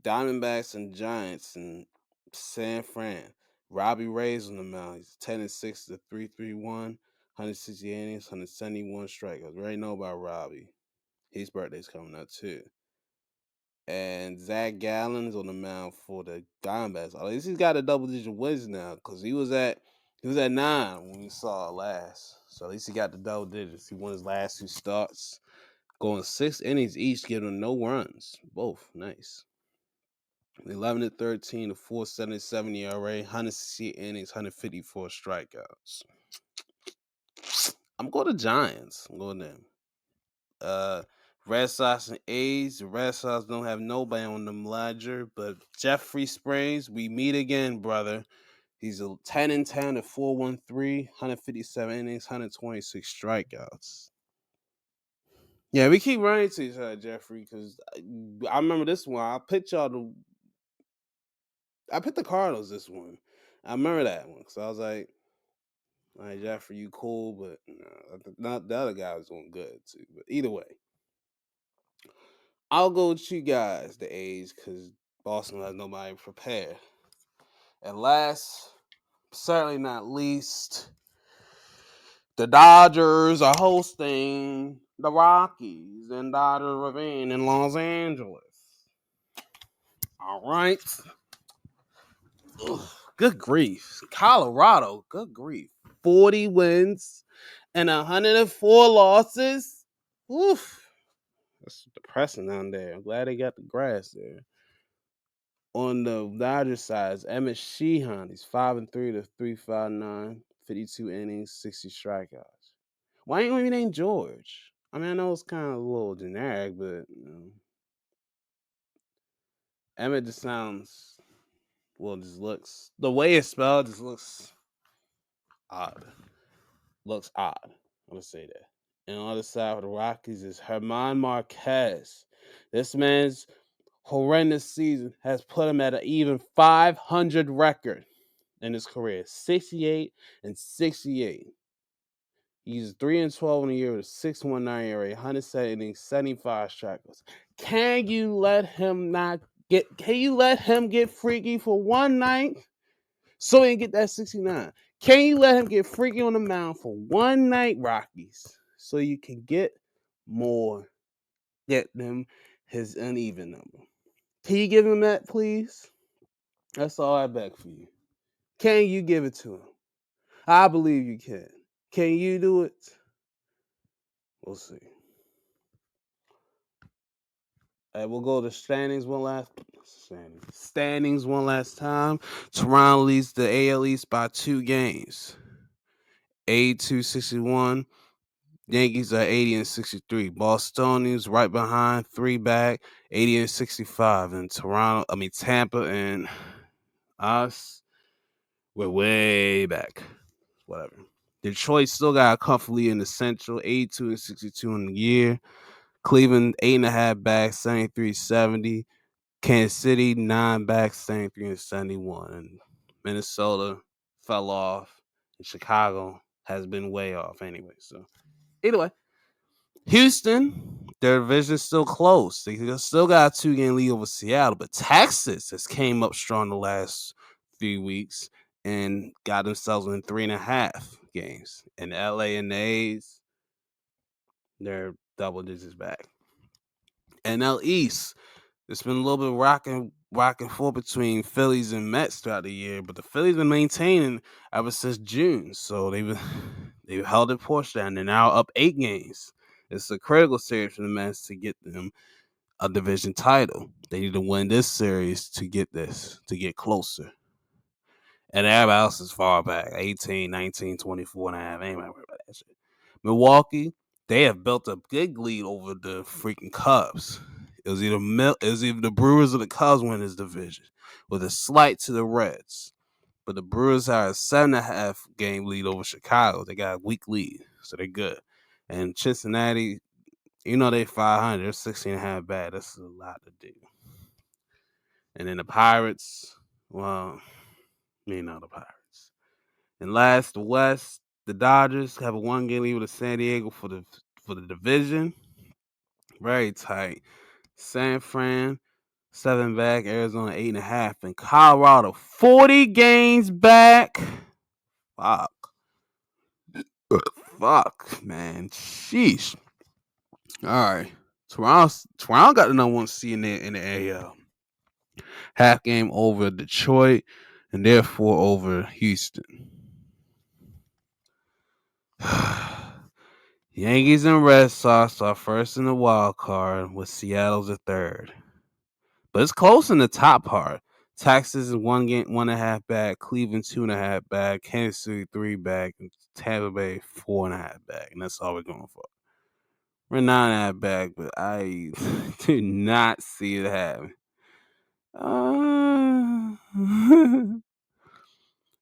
Diamondbacks and Giants in San Fran. Robbie Ray's on the mound. He's 10-6 to 3.31, 168 innings, 171 strikeouts. We already know about Robbie. His birthday's coming up too. And Zach Gallen's on the mound for the Diamondbacks. At least he's got a double-digit wins now because he was at 9 when we saw it last. So at least he got the double digits. He won his last 2 starts, going 6 innings each, giving him no runs. Both nice. 11-13 to 4.77 ERA, 168 innings, 154 strikeouts. I'm going to Giants. I'm going them. Red Sox and A's. The Red Sox don't have nobody on them ledger, but Jeffrey Springs, we meet again, brother. He's a 10-10 to 4.13, 157 innings, 126 strikeouts. Yeah, we keep running to each other, Jeffrey, because I remember this one. I picked the Cardinals this one. I remember that one because I was like, all right, Jeffrey, you cool, but not the other guy was doing good too. But either way, I'll go with you guys, the A's, because Boston has nobody prepared. And last, certainly not least, the Dodgers are hosting the Rockies in Dodger Ravine in Los Angeles. All right. Ugh, good grief. Colorado, good grief. 40 wins and 104 losses. Oof. It's depressing down there. I'm glad they got the grass there. On the Dodgers side, Emmett Sheehan. He's 5-3 to 3.59, 52 innings, 60 strikeouts. Why ain't we named George? I mean, I know it's kind of a little generic, but Emmett just sounds just looks the way it's spelled just looks odd. Looks odd. I'm gonna say that. And on the other side of the Rockies is Herman Marquez. This man's horrendous season has put him at an even 500 record in his career, 68-68. He's 3-12 in the year with a 6.19 ERA, 107 innings, 75 strikeouts. Can you let him get freaky for one night so he can get that 69? Can you let him get freaky on the mound for one night, Rockies, so you can get them his uneven number? Can you give him that, please? That's all I beg for you. Can you give it to him? I believe you can. Can you do it? We'll see. We'll go to standings one last time. Toronto leads the AL East by 2 games. 82-61. Yankees are 80-63. Bostonians right behind, 3 back, 80-65. And Tampa and us, we're way back. Whatever. Detroit still got comfortably in the Central, 82-62 in the year. Cleveland 8.5 back, 73-70. Kansas City 9 back, 73-71. And Minnesota fell off. And Chicago has been way off anyway. So either way, Houston, their division's still close. They still got a 2-game lead over Seattle, but Texas has came up strong the last few weeks and got themselves in 3.5 games. And LA and the A's, they're double digits back. NL East, it's been a little bit rocking forth between Phillies and Mets throughout the year, but the Phillies been maintaining ever since June. So they've held their portion down. They're now up 8 games. It's a critical series for the Mets to get them a division title. They need to win this series to get closer. And everybody else is far back, 18, 19, 24 and a half. Anybody worry about that shit. Milwaukee, they have built a big lead over the freaking Cubs. It was either the Brewers or the Cubs win this division, with a slight to the Reds. But the Brewers have a 7.5 game lead over Chicago. They got a weak lead, so they're good. And Cincinnati, they 500. They're 16.5 bad. That's a lot to do. And then the Pirates, well, the Pirates. And last, the West, the Dodgers have a 1-game lead with San Diego for the division. Very tight. San Fran, 7 back. Arizona, 8.5. And Colorado, 40 games back. Fuck, man. Sheesh. All right. Toronto got the number 1 seed in the AL. Half game over Detroit, and therefore over Houston. Yankees and Red Sox are first in the wild card, with Seattle's a third. But it's close in the top part. Texas is 1.5 back, Cleveland 2.5 back, Kansas City 3 back, and Tampa Bay 4.5 back. And that's all we're going for. We're 9.5 back, but I do not see it happen.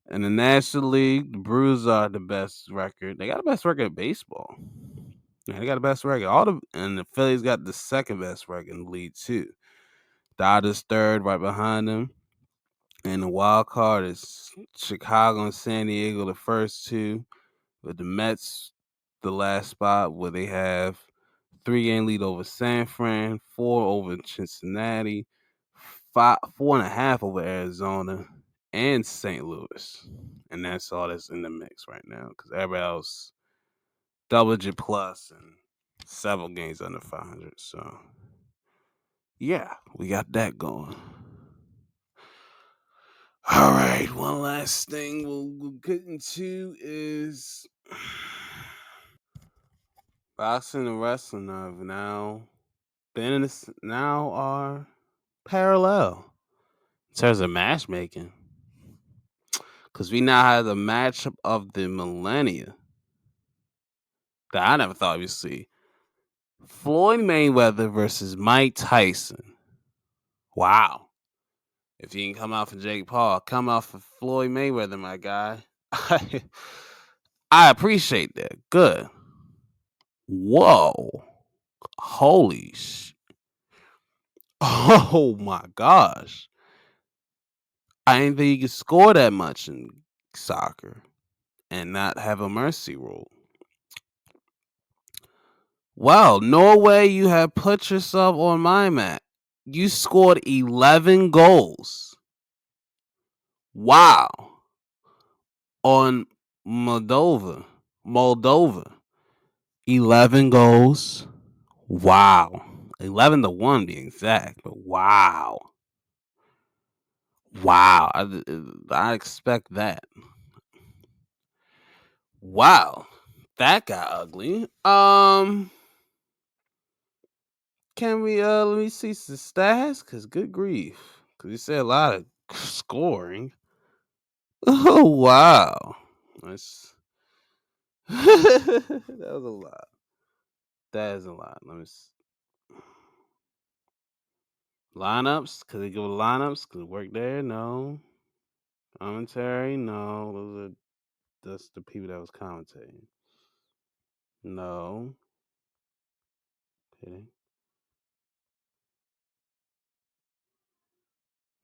In the National League, the Brewers are the best record. They got the best record in baseball. Yeah, they got the best record. And the Phillies got the second best record in the league too. Dodgers third, right behind them. And the wild card is Chicago and San Diego, the first 2. With the Mets, the last spot, where they have 3-game lead over San Fran, 4 over Cincinnati, 4.5 over Arizona and St. Louis. And that's all that's in the mix right now, because everybody else double-digit plus and several games under 500. So, yeah, we got that going. All right, one last thing we'll get into is boxing and wrestling have now then it's now are parallel in terms of matchmaking. Because we now have the matchup of the millennia that I never thought we'd see. Floyd Mayweather versus Mike Tyson. Wow. If you can come out for Jake Paul, come out for Floyd Mayweather, my guy. I appreciate that. Good. Whoa. Holy sh. Oh my gosh. I didn't think you could score that much in soccer and not have a mercy rule. Wow, no way you have put yourself on my mat. You scored 11 goals. Wow. On Moldova. 11 goals. Wow. 11-1 be exact, but wow. Wow. I expect that. Wow. That got ugly. Can we let me see some stats? Cause good grief. Cause you said a lot of scoring. Oh wow. That's that was a lot. That is a lot. Let me lineups. Could they go to lineups? Could it work there? No. Commentary? No. That's the people that was commentating. No. Okay.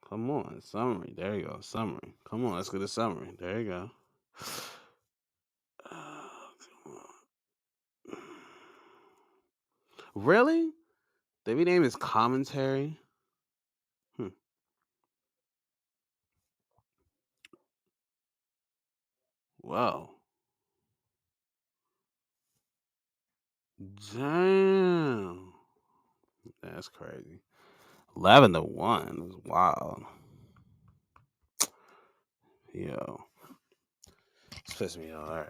Come on. Summary. There you go. Summary. Come on, let's get a summary. There you go. Really? They rename his commentary? Hmm. Wow. Damn. That's crazy. 11-1 is wild. Yo. It's pissing me off. All right.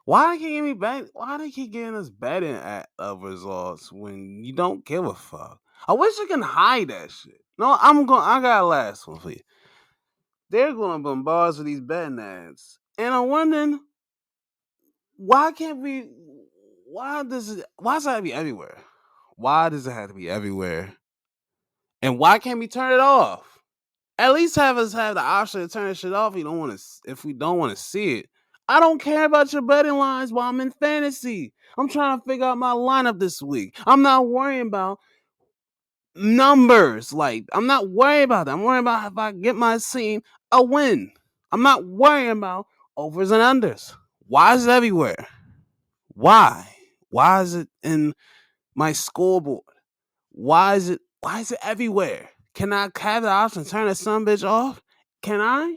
Why they keep giving me bet? Why they keep giving us betting at results when you don't give a fuck? I wish you can hide that shit. No, I got a last one for you. They're gonna bombard us with these betting ads. And I'm wondering why can't we why does it have to be everywhere? Why does it have to be everywhere? And why can't we turn it off? At least have us have the option to turn this shit off if we don't want to see it. I don't care about your betting lines while I'm in fantasy. I'm trying to figure out my lineup this week. I'm not worrying about numbers. Like, I'm not worried about that. I'm worrying about if I get my team a win. I'm not worrying about overs and unders. Why is it everywhere? Why? Why is it in my scoreboard? Why is it everywhere? Can I have the option to turn that son bitch off? Can I?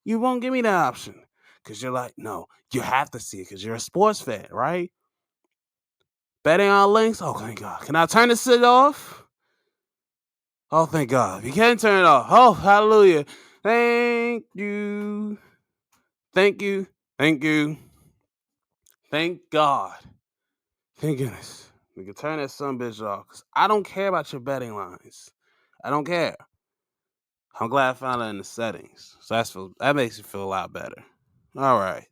You won't give me that option. Cause you're like, no, you have to see it because you're a sports fan, right? Betting on links? Oh thank God. Can I turn this shit off? Oh thank God. You can turn it off. Oh, hallelujah. Thank you. Thank you. Thank you. Thank God. Thank goodness. We can turn that son bitch off. Cause I don't care about your betting lines. I don't care. I'm glad I found it in the settings. So that makes me feel a lot better. All right.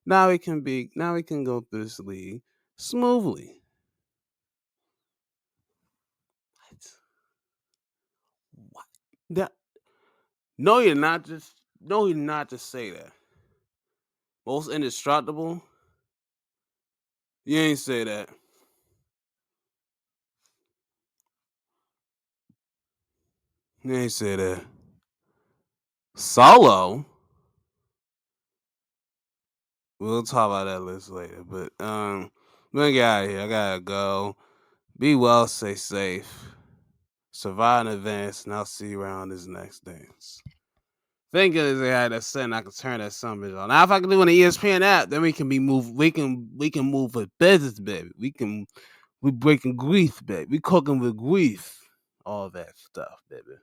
Now we can go through this league smoothly. What? That, no, you're not just say that. Most indestructible? You ain't say that. You ain't say that. Solo? We'll talk about that list later. But we're gonna get out of here. I gotta go. Be well, stay safe. Survive in advance, and I'll see you around this next dance. Thank goodness they had that setting. I could turn that summit on. Now, if I can do it on the ESPN app, then we can be move. We can move with business, baby. We breaking grief, baby. We cooking with grief. All that stuff, baby.